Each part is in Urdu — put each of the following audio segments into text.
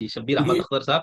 جی شبیر جی احمد اختر صاحب،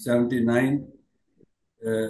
79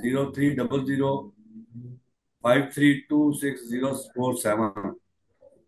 0300532604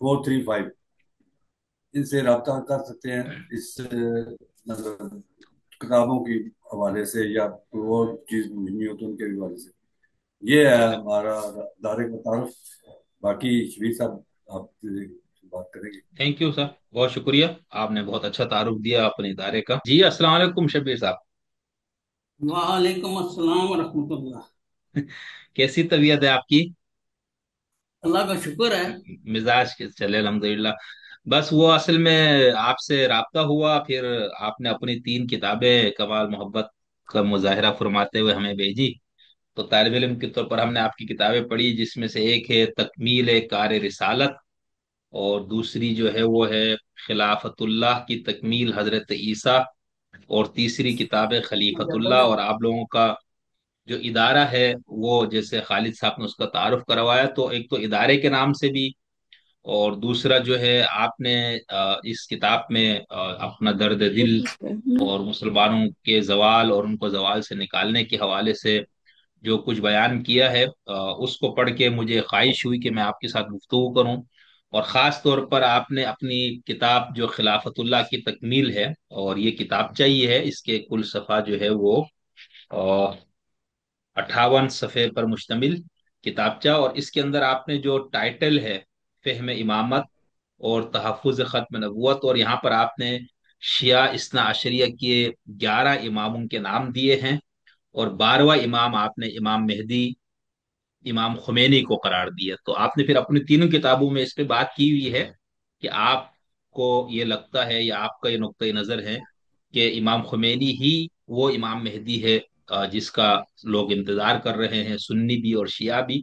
435। ان سے رابطہ کر سکتے ہیں اس مطلب کتابوں کی حوالے سے، یا کوئی اور چیز نہیں ہو تو ان کے حوالے سے. یہ ہے ہمارا ادارے کا تعارف. باقی شبیر صاحب آپ سے بات کریں گے. تھینک یو سر، بہت شکریہ، آپ نے بہت اچھا تعارف دیا اپنے ادارے کا. جی السلام علیکم شبیر صاحب. وعلیکم السلام ورحمۃ اللہ. کیسی طبیعت ہے آپ کی؟ اللہ کا شکر ہے. مزاج کے چلے الحمدللہ. بس وہ اصل میں آپ سے رابطہ ہوا، پھر آپ نے اپنی 3 کتابیں کمال محبت کا مظاہرہ فرماتے ہوئے ہمیں بھیجی. تو طالب علم کے طور پر ہم نے آپ کی کتابیں پڑھی، جس میں سے ایک ہے تکمیل کار رسالت، اور دوسری جو ہے وہ ہے خلافت اللہ کی تکمیل حضرت عیسیٰ، اور تیسری کتاب ہے خلیفت اللہ. اور آپ لوگوں کا جو ادارہ ہے وہ جیسے خالد صاحب نے اس کا تعارف کروایا، تو ایک تو ادارے کے نام سے بھی، اور دوسرا جو ہے آپ نے اس کتاب میں اپنا درد دل اور مسلمانوں کے زوال اور ان کو زوال سے نکالنے کے حوالے سے جو کچھ بیان کیا ہے، اس کو پڑھ کے مجھے خواہش ہوئی کہ میں آپ کے ساتھ گفتگو کروں. اور خاص طور پر آپ نے اپنی کتاب جو خلافت اللہ کی تکمیل ہے، اور یہ کتاب چاہیے ہے، اس کے کل صفحہ جو ہے وہ 58 صفحے پر مشتمل کتابچہ. اور اس کے اندر آپ نے جو ٹائٹل ہے فہم امامت اور تحفظ ختم نبوت، اور یہاں پر آپ نے شیعہ اثنا عشریہ کے 11 اماموں کے نام دیے ہیں، اور 12واں امام آپ نے امام مہدی امام خمینی کو قرار دیا. تو آپ نے پھر اپنی تینوں کتابوں میں اس پہ بات کی ہوئی ہے کہ آپ کو یہ لگتا ہے، یا آپ کا یہ نقطۂ نظر ہے کہ امام خمینی ہی وہ امام مہدی ہے جس کا لوگ انتظار کر رہے ہیں، سنی بھی اور شیعہ بھی.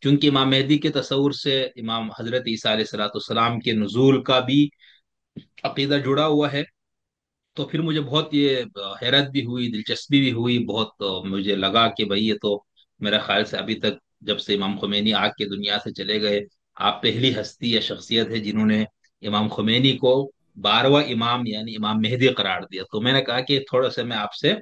چونکہ امام مہدی کے تصور سے امام حضرت عیسیٰ علیہ السلام کے نزول کا بھی عقیدہ جڑا ہوا ہے. تو پھر مجھے بہت یہ حیرت بھی ہوئی، دلچسپی بھی ہوئی بہت. مجھے لگا کہ بھئی یہ تو میرا خیال سے ابھی تک جب سے امام خمینی آگ کے دنیا سے چلے گئے، آپ پہلی ہستی یا شخصیت ہے جنہوں نے امام خمینی کو 12واں امام یعنی امام مہدی قرار دیا. تو میں نے کہا کہ تھوڑا سا میں آپ سے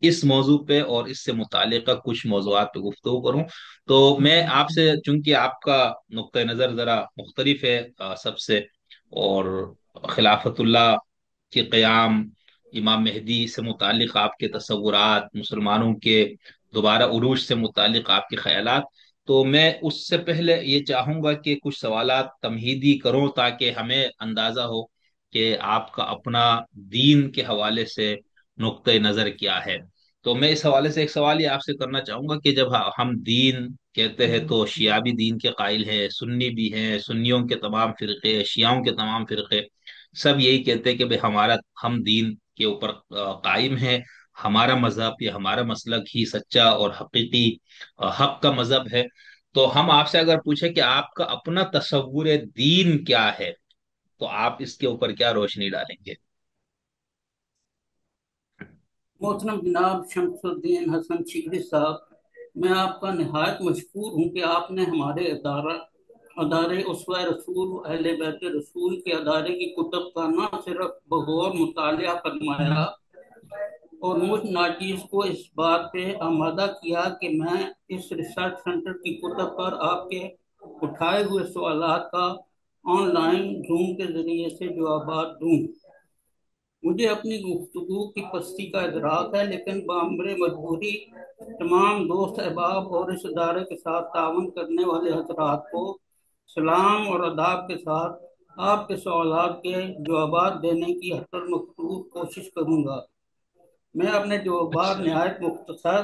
اس موضوع پہ اور اس سے متعلقہ کچھ موضوعات پہ گفتگو کروں. تو میں آپ سے، چونکہ آپ کا نقطۂ نظر ذرا مختلف ہے سب سے، اور خلافت اللہ کے قیام، امام مہدی سے متعلق آپ کے تصورات، مسلمانوں کے دوبارہ عروج سے متعلق آپ کے خیالات، تو میں اس سے پہلے یہ چاہوں گا کہ کچھ سوالات تمہیدی کروں تاکہ ہمیں اندازہ ہو کہ آپ کا اپنا دین کے حوالے سے نقطۂ نظر کیا ہے. تو میں اس حوالے سے ایک سوال یہ آپ سے کرنا چاہوں گا کہ جب ہم دین کہتے ہیں تو شیعہ بھی دین کے قائل ہیں، سنی بھی ہیں، سنیوں کے تمام فرقے، شیعوں کے تمام فرقے سب یہی کہتے ہیں کہ بھئی ہم دین کے اوپر قائم ہیں، ہمارا مذہب یا ہمارا مسلک ہی سچا اور حقیقی حق کا مذہب ہے. تو ہم آپ سے اگر پوچھیں کہ آپ کا اپنا تصور دین کیا ہے، تو آپ اس کے اوپر کیا روشنی ڈالیں گے؟ محترم جناب شمس الدین حسن شیخری صاحب، میں آپ کا نہایت مشکور ہوں کہ آپ نے ہمارے ادارے اسوہ رسول اہل بیت رسول کے ادارے کی کتب کا نہ صرف بغور مطالعہ فرمایا اور مجھ ناچیز کو اس بات پہ آمادہ کیا کہ میں اس ریسرچ سینٹر کی کتب پر آپ کے اٹھائے ہوئے سوالات کا آن لائن زوم کے ذریعے سے جوابات دوں. مجھے اپنی گفتگو کی پستی کا ادراک ہے، لیکن بامر مجبوری تمام دوست احباب اور اس ادارے کے ساتھ تعاون کرنے والے حضرات کو سلام اور آداب کے ساتھ آپ کے سوالات کے جوابات دینے کی حتی المختور کوشش کروں گا. میں اپنے جوابات اچھا، نہایت مختصر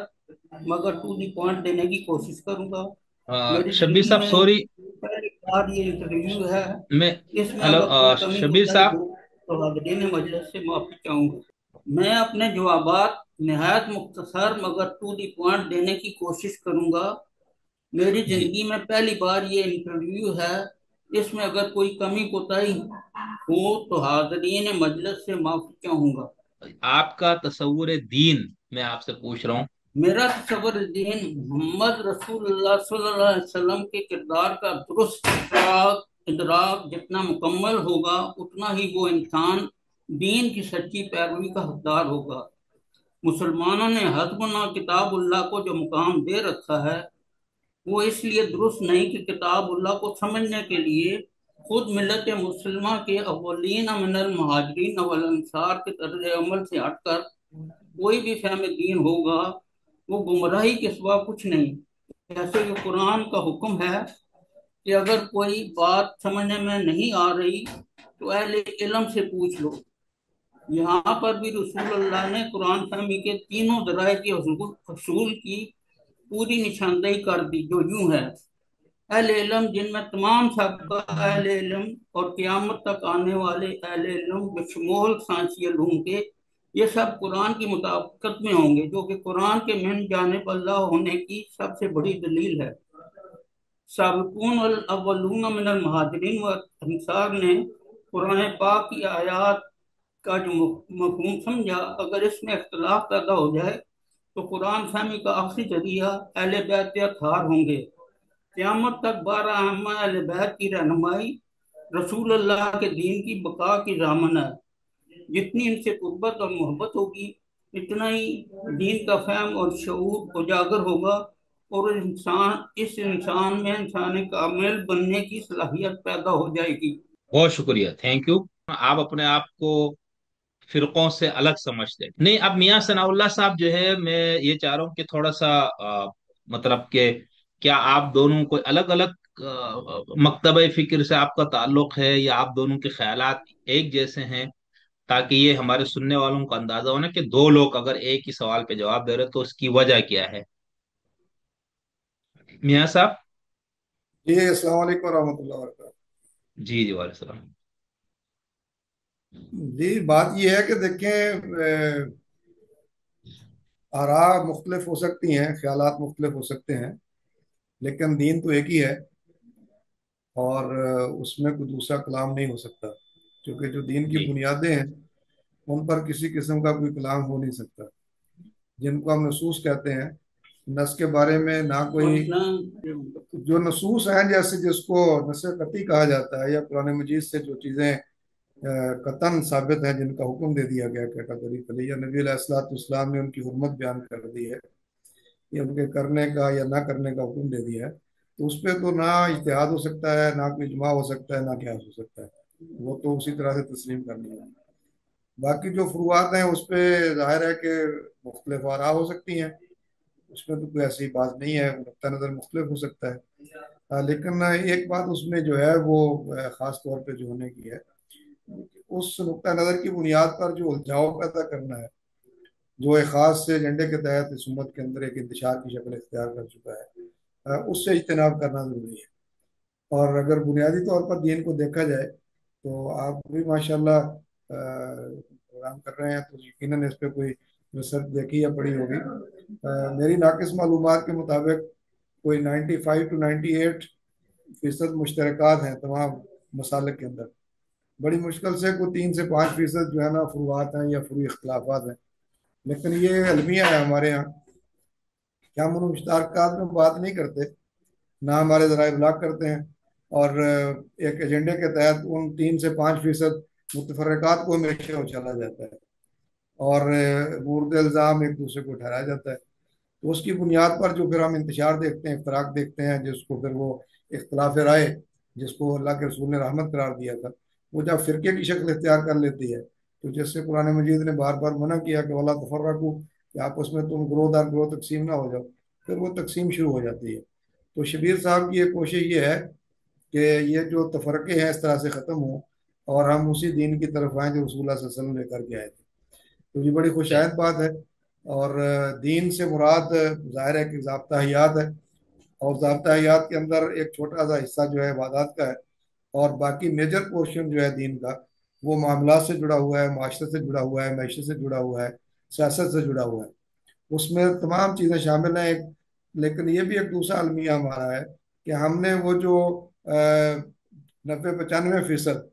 مگر ٹو دی پوائنٹ دینے کی کوشش کروں گا. میری شبیر زندگی صاحب میں سوری، پہلی بار یہ انٹرویو ہے. میں اس میں ہلو اگر کوئی کمی شبیر کوتاہی صاحب. ہو تو حاضرین مجلس سے معافی چاہوں گا. میں اپنے جوابات نہایت مختصر مگر ٹو دی پوائنٹ دینے کی کوشش کروں گا. میری جی، زندگی میں پہلی بار یہ انٹرویو ہے. اس میں اگر کوئی کمی کوتاہی ہو تو حاضرین مجلس سے معافی چاہوں گا. آپ کا تصور دین میں آپ سے پوچھ رہا ہوں. میرا تصور دین محمد رسول اللہ صلی اللہ علیہ وسلم کے کردار کا درست ادراک جتنا مکمل ہوگا اتنا ہی وہ انسان دین کی سچی پیروی کا حقدار ہوگا. مسلمانوں نے حسبنا کتاب اللہ کو جو مقام دے رکھا ہے وہ اس لیے درست نہیں کہ کتاب اللہ کو سمجھنے کے لیے خود ملت مسلمہ کے اولین من المہاجرین والانصار کے طرز عمل سے ہٹ کر کوئی بھی فہم دین ہوگا وہ گمراہی کے سوا کچھ نہیں۔ جیسے کہ قرآن کا حکم ہے کہ اگر کوئی بات سمجھنے میں نہیں آ رہی تو اہل علم سے پوچھ لو۔ یہاں پر بھی رسول اللہ نے قرآن فہمی کے تینوں ذرائع کے حصول کی پوری نشاندہی کر دی، جو یوں ہے: اہل علم جن میں تمام سابقہ اہل علم اور قیامت تک آنے والے اہل علم بشمول سائنسی علوم کے، یہ سب قرآن کی مطابقت میں ہوں گے، جو کہ قرآن کے من جانب اللہ ہونے کی سب سے بڑی دلیل ہے۔ سابقون الاولون من المہاجرین والانصار نے قرآن پاک کی آیات کا جو مفہوم سمجھا، اگر اس میں اختلاف پیدا ہو جائے تو قرآن فہمی کا آخری ذریعہ اہل بیت یا اطہار ہوں گے۔ قیامت تک 12 ائمہ اہل بیت کی رہنمائی رسول اللہ کے دین کی بقا کی ضامن ہے۔ جتنی ان سے قربت اور محبت ہوگی اتنا ہی دین کا فہم اور شعور اجاگر ہوگا، اور اس انسان میں انسان کامل بننے کی صلاحیت پیدا ہو جائے گی۔ بہت شکریہ، تھینک یو۔ آپ اپنے آپ کو فرقوں سے الگ سمجھتے ہیں؟ نہیں، اب میاں ثناء اللہ صاحب جو ہے، میں یہ چاہ رہا ہوں کہ تھوڑا سا مطلب کہ کیا آپ دونوں کوئی الگ الگ مکتبہ فکر سے آپ کا تعلق ہے، یا آپ دونوں کے خیالات ایک جیسے ہیں، تاکہ یہ ہمارے سننے والوں کو اندازہ ہونا کہ دو لوگ اگر ایک ہی سوال پہ جواب دے رہے تو اس کی وجہ کیا ہے؟ میاں صاحب؟ جی السلام علیکم ورحمۃ اللہ وبرکاتہ۔ جی جی، وعلیکم السلام۔ جی بات یہ ہے کہ دیکھیں، آراء مختلف ہو سکتی ہیں، خیالات مختلف ہو سکتے ہیں، لیکن دین تو ایک ہی ہے، اور اس میں کوئی دوسرا کلام نہیں ہو سکتا، کیونکہ جو دین کی جی بنیادیں ہیں ان پر کسی قسم کا کوئی کلام ہو نہیں سکتا، جن کو ہم نصوص کہتے ہیں۔ نص کے بارے میں نہ کوئی، جو نصوص ہیں جیسے جس کو نص قطعی کہا جاتا ہے، یا قرآن مجید سے جو چیزیں قطعاً ثابت ہیں، جن کا حکم دے دیا گیا کیٹاگوریکلی، یا نبی علیہ الصلوۃ والسلام نے ان کی حرمت بیان کر دی ہے، یا ان کے کرنے کا یا نہ کرنے کا حکم دے دیا ہے، تو اس پہ تو نہ اجتہاد ہو سکتا ہے، نہ کوئی اجماع ہو سکتا ہے، نہ قیاس ہو سکتا ہے، وہ تو اسی طرح سے تسلیم کرنی ہے۔ باقی جو فروعات ہیں اس پہ ظاہر ہے کہ مختلف آراء ہو سکتی ہیں، اس میں تو کوئی ایسی بات نہیں ہے، نقطہ نظر مختلف ہو سکتا ہے، لیکن ایک بات اس میں جو ہے وہ خاص طور پہ جو ہونے کی ہے، اس نقطہ نظر کی بنیاد پر جو الجھاؤ پیدا کرنا ہے، جو ایک خاص سے ایجنڈے کے تحت اس امت کے اندر ایک انتشار کی شکل اختیار کر چکا ہے، اس سے اجتناب کرنا ضروری ہے۔ اور اگر بنیادی طور پر دین کو دیکھا جائے تو آپ بھی ماشاءاللہ پروگرام کر رہے ہیں، تو یقیناً اس پہ کوئی ریسرچ دیکھی یا پڑھی ہوگی۔ میری ناقص معلومات کے مطابق کوئی 95 to 98% مشترکات ہیں تمام مسالک کے اندر، بڑی مشکل سے کوئی 3 سے 5% جو ہے نا فروعات ہیں یا فروعی اختلافات ہیں، لیکن یہ المیہ ہے ہمارے یہاں کہ ہم ان مشترکات میں بات نہیں کرتے، نہ ہمارے ذرائع ابلاغ کرتے ہیں، اور ایک ایجنڈے کے تحت ان 3 سے 5% متفرقات کو ہمیشہ اچھالا جاتا ہے، اور مورد الزام ایک دوسرے کو ٹھہرایا جاتا ہے۔ تو اس کی بنیاد پر جو پھر ہم انتشار دیکھتے ہیں، افتراق دیکھتے ہیں، جس کو پھر وہ اختلاف رائے، جس کو اللہ کے رسول نے رحمت قرار دیا تھا، وہ جب فرقے کی شکل اختیار کر لیتی ہے، تو جس سے قرآن مجید نے بار بار منع کیا کہ وَلَا تَفَرَّقُوا، کہ آپس میں تم گروہ دار گروہ تقسیم نہ ہو جاؤ، پھر وہ تقسیم شروع ہو جاتی ہے۔ تو شبیر صاحب کی یہ کوشش یہ ہے کہ یہ جو تفرقے ہیں اس طرح سے ختم ہوں، اور ہم اسی دین کی طرف آئیں جو رسول اللہ صلی اللہ علیہ وسلم لے کر کے آئے تھے۔ تو یہ بڑی خوش آئند بات ہے، اور دین سے مراد ظاہر ہے کہ ضابطہ حیات ہے، اور ضابطہ حیات کے اندر ایک چھوٹا سا حصہ جو ہے عبادات کا ہے، اور باقی میجر پورشن جو ہے دین کا وہ معاملات سے جڑا ہوا ہے، معاشرت سے جڑا ہوا ہے، معیشت سے جڑا ہوا ہے، سیاست سے جڑا ہوا ہے، اس میں تمام چیزیں شامل ہیں۔ لیکن یہ بھی ایک دوسرا المیہ ہمارا ہے کہ ہم نے وہ جو 90-95%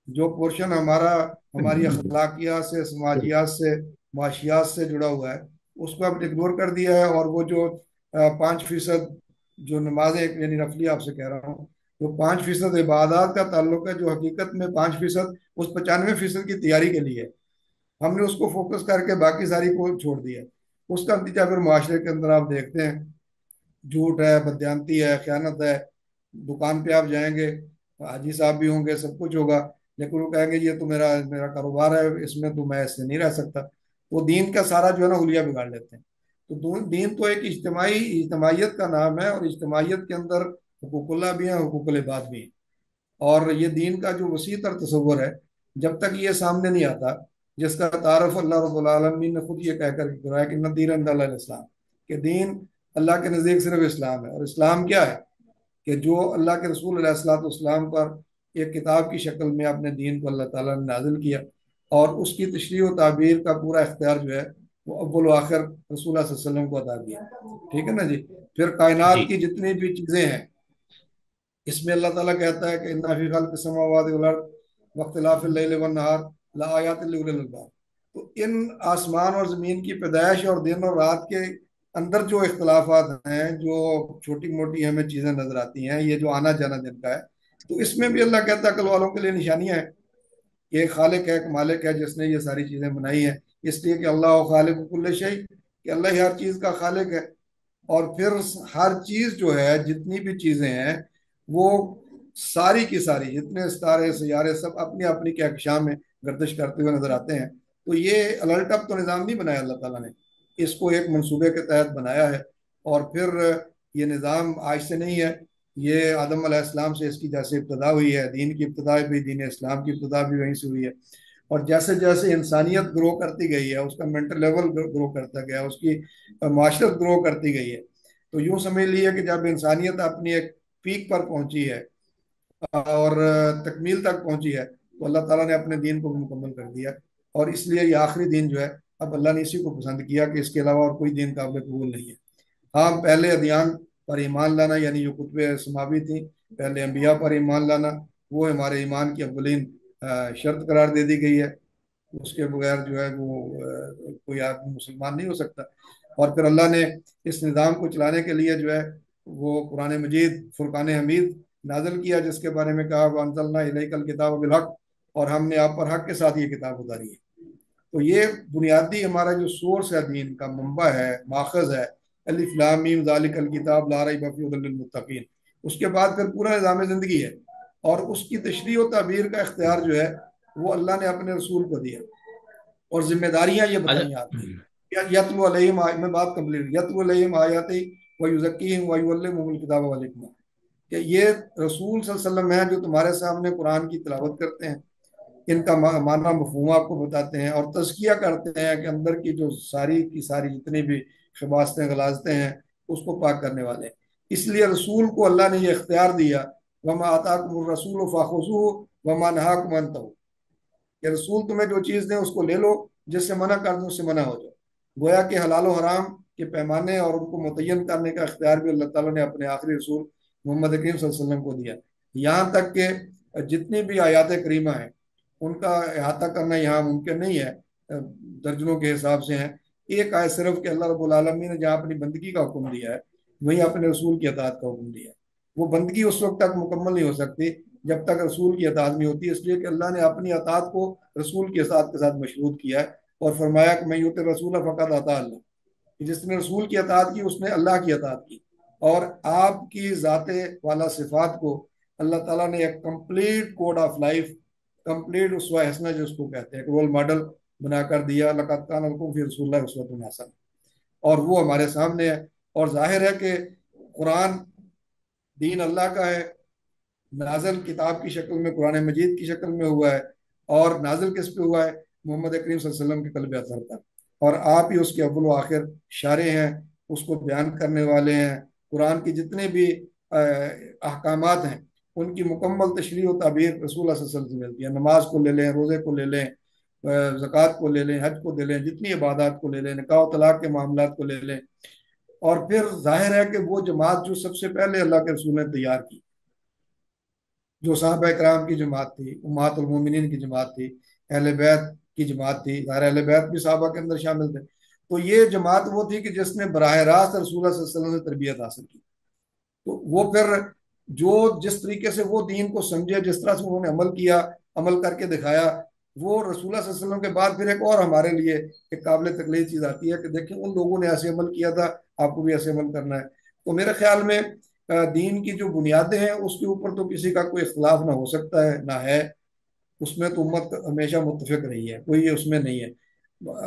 جو پورشن ہمارا ہماری اخلاقیات سے، سماجیات سے، معاشیات سے جڑا ہوا ہے، اس کو اب اگنور کر دیا ہے، اور وہ جو 5% جو نمازیں، یعنی نفلی آپ سے کہہ رہا ہوں، جو 5% عبادات کا تعلق ہے، جو حقیقت میں 5% اس 95% کی تیاری کے لیے، ہم نے اس کو فوکس کر کے باقی ساری کو چھوڑ دیا۔ اس کا نتیجہ پھر معاشرے کے اندر آپ دیکھتے ہیں، جھوٹ ہے، بدیانتی ہے، خیانت ہے، دکان پہ آپ جائیں گے حاجی صاحب بھی ہوں گے، سب کچھ ہوگا، لیکن وہ کہیں گے یہ تو میرا میرا کاروبار ہے، اس میں تو میں ایسے نہیں رہ سکتا. وہ دین کا سارا جو ہے نا حلیہ بگاڑ لیتے ہیں. تو دین تو ایک اجتماعیت کا نام ہے، اور اجتماعیت کے اندر حقوق اللہ بھی ہیں، حقوق العباد بھی ہیں. اور یہ دین کا جو وسیع تر تصور ہے، جب تک یہ سامنے نہیں آتا، جس کا تعارف اللہ رب العالمین نے خود یہ کہہ کر کرایا کہ نہ دین عند اللہ الاسلام، کہ دین اللہ کے نزدیک صرف اسلام ہے. اور اسلام کیا ہے؟ کہ جو اللہ کے رسول علیہ الصلوۃ والسلام پر ایک کتاب کی شکل میں اپنے دین کو اللہ تعالیٰ نے نازل کیا، اور اس کی تشریح و تعبیر کا پورا اختیار جو ہے وہ اول و آخر رسول اللہ صلی اللہ علیہ وسلم کو عطا کیا. ٹھیک ہے نا جی. پھر جی کائنات کی جتنی بھی چیزیں ہیں، اس میں اللہ تعالیٰ کہتا ہے کہ انا فی خلق السماوات والارض واختلاف اللیل والنہار لآیات لأولی الالباب. تو ان آسمان اور زمین کی پیدائش اور دن اور رات کے اندر جو اختلافات ہیں، جو چھوٹی موٹی ہمیں چیزیں نظر آتی ہیں، یہ جو آنا جانا جن کا ہے، تو اس میں بھی اللہ کہتا ہے عقل والوں کے لیے نشانیاں ہیں. یہ ایک خالق ہے، ایک مالک ہے جس نے یہ ساری چیزیں بنائی ہیں. اس لیے کہ اللہ خالق کل شیء، کہ اللہ ہی ہر چیز کا خالق ہے. اور پھر ہر چیز جو ہے، جتنی بھی چیزیں ہیں، وہ ساری کی ساری، جتنے ستارے سیارے سب اپنی اپنی کہکشاں میں گردش کرتے ہوئے نظر آتے ہیں. تو یہ الرٹ اپ تو نظام نہیں بنایا اللہ تعالیٰ نے، اس کو ایک منصوبے کے تحت بنایا ہے. اور پھر یہ نظام آج سے نہیں ہے، یہ آدم علیہ السلام سے اس کی جیسے ابتدا ہوئی ہے، دین کی ابتدا بھی، دین اسلام کی ابتدا بھی وہیں سے ہوئی ہے. اور جیسے جیسے انسانیت گرو کرتی گئی ہے، اس کا مینٹل لیول گرو کرتا گیا، اس کی معاشرت گرو کرتی گئی ہے. تو یوں سمجھ لیے کہ جب انسانیت اپنی ایک پیک پر پہنچی ہے اور تکمیل تک پہنچی ہے، تو اللہ تعالیٰ نے اپنے دین کو مکمل کر دیا. اور اس لیے یہ آخری دین جو ہے، اب اللہ نے اسی کو پسند کیا کہ اس کے علاوہ اور کوئی دین قابل قبول نہیں ہے. ہاں، پہلے ادیان پر ایمان لانا، یعنی جو کتب سماوی تھیں، پہلے انبیاء پر ایمان لانا، وہ ہمارے ایمان کی اولین شرط قرار دے دی گئی ہے. اس کے بغیر جو ہے وہ کوئی آدمی مسلمان نہیں ہو سکتا. اور پھر اللہ نے اس نظام کو چلانے کے لیے جو ہے وہ قرآن مجید فرقان حمید نازل کیا، جس کے بارے میں کہا وَأَنزَلْنَا إِلَيْكَ الْكِتَابَ بِالْحَقِّ، اور ہم نے آپ پر حق کے ساتھ یہ کتاب اتاری ہے. تو یہ بنیادی ہمارا جو سورس ہے، دین کا منبع ہے، ماخذ ہے، الف لام میم ذالک الکتاب لا ریب فیہ ھدی للمتقین. اس کے بعد پھر پورا نظام زندگی ہے، اور اس کی تشریح و تعبیر کا اختیار جو ہے وہ اللہ نے اپنے رسول کو دیا، اور ذمہ داریاں یہ اچھا بتائیں آپ کی. یتلو علیہم، میں بات کمپلیٹ، یتلو علیہم آیاتی ویزکیہم ویعلمہم الکتاب والحکمہ، کہ یہ رسول صلی اللہ علیہ وسلم ہیں جو تمہارے سامنے قرآن کی تلاوت کرتے ہیں، ان کا معنی مفہوم آپ کو بتاتے ہیں، اور تزکیہ کرتے ہیں کہ اندر کی جو ساری کی ساری جتنی بھی خباستیں غلاظتیں ہیں اس کو پاک کرنے والے ہیں. اس لیے رسول کو اللہ نے یہ اختیار دیا، وما آتاکم الرسول فخذوہ وما نہاکم عنہ، کہ رسول تمہیں جو چیز دیں اس کو لے لو، جس سے منع کر دیں اس سے منع ہو جاؤ. گویا کہ حلال و حرام کے پیمانے اور ان کو متعین کرنے کا اختیار بھی اللہ تعالیٰ نے اپنے آخری رسول محمد کریم صلی اللہ علیہ وسلم کو دیا. یہاں تک کہ جتنی بھی آیات کریمہ ہیں ان کا احاطہ کرنا یہاں ممکن نہیں ہے، درجنوں کے حساب سے ہیں. ایک آیت صرف کہ اللہ رب العالمین نے جہاں اپنی بندگی کا حکم دیا ہے، وہیں اپنے رسول کی اطاعت کا حکم دیا ہے. وہ بندگی اس وقت تک مکمل نہیں ہو سکتی جب تک رسول کی اطاعت نہیں ہوتی، اس لیے کہ اللہ نے اپنی اطاعت کو رسول کی اطاعت کے ساتھ مشروط کیا ہے، اور فرمایا کہ میں یوت رسول فقط اطاع اللہ، کہ جس نے رسول کی اطاعت کی اس نے اللہ کی اطاعت کی. اور آپ کی ذات والا صفات کو اللہ تعالیٰ نے ایک complete code of life, complete اسوہ حسنہ جس کو کہتے ہیں، ایک رول ماڈل بنا کر دیا. لقد کان لکم فی رسول اللہ اسوۃ حسنہ، اور وہ ہمارے سامنے ہے. اور ظاہر ہے کہ قرآن دین اللہ کا ہے، نازل کتاب کی شکل میں قرآن مجید کی شکل میں ہوا ہے، اور نازل کس پہ ہوا ہے؟ محمد کریم صلی اللہ علیہ وسلم کے قلب اطہر پر. اور آپ ہی اس کے اول و آخر شارع ہیں، اس کو بیان کرنے والے ہیں. قرآن کی جتنے بھی احکامات ہیں ان کی مکمل تشریح و تعبیر رسول اللہ صلی اللہ علیہ وسلم سے ملتی ہے. نماز کو لے لیں، روزے کو لے لیں، زکوٰۃ کو لے لیں، حج کو لے لیں، جتنی عبادات کو لے لیں، نکاح و طلاق کے معاملات کو لے لیں. اور پھر ظاہر ہے کہ وہ جماعت جو سب سے پہلے اللہ کے رسول نے تیار کی، جو صحابہ کرام کی جماعت تھی، امہات المومنین کی جماعت تھی، اہل بیت کی جماعت تھی، ظاہر اہل بیت بھی صحابہ کے اندر شامل تھے. تو یہ جماعت وہ تھی کہ جس نے براہ راست رسول اللہ صلی اللہ علیہ وسلم سے تربیت حاصل کی. تو وہ پھر جو جس طریقے سے وہ دین کو سمجھے، جس طرح سے انہوں نے عمل کیا، عمل کر کے دکھایا، وہ رسول اللہ صلی اللہ علیہ وسلم کے بعد پھر ایک اور ہمارے لیے ایک قابل تقلید چیز آتی ہے کہ دیکھیں ان لوگوں نے ایسے عمل کیا تھا، آپ کو بھی ایسے عمل کرنا ہے. تو میرے خیال میں دین کی جو بنیادیں ہیں اس کے اوپر تو کسی کا کوئی اختلاف نہ ہو سکتا ہے نہ ہے، اس میں تو امت ہمیشہ متفق رہی ہے، کوئی اس میں نہیں ہے۔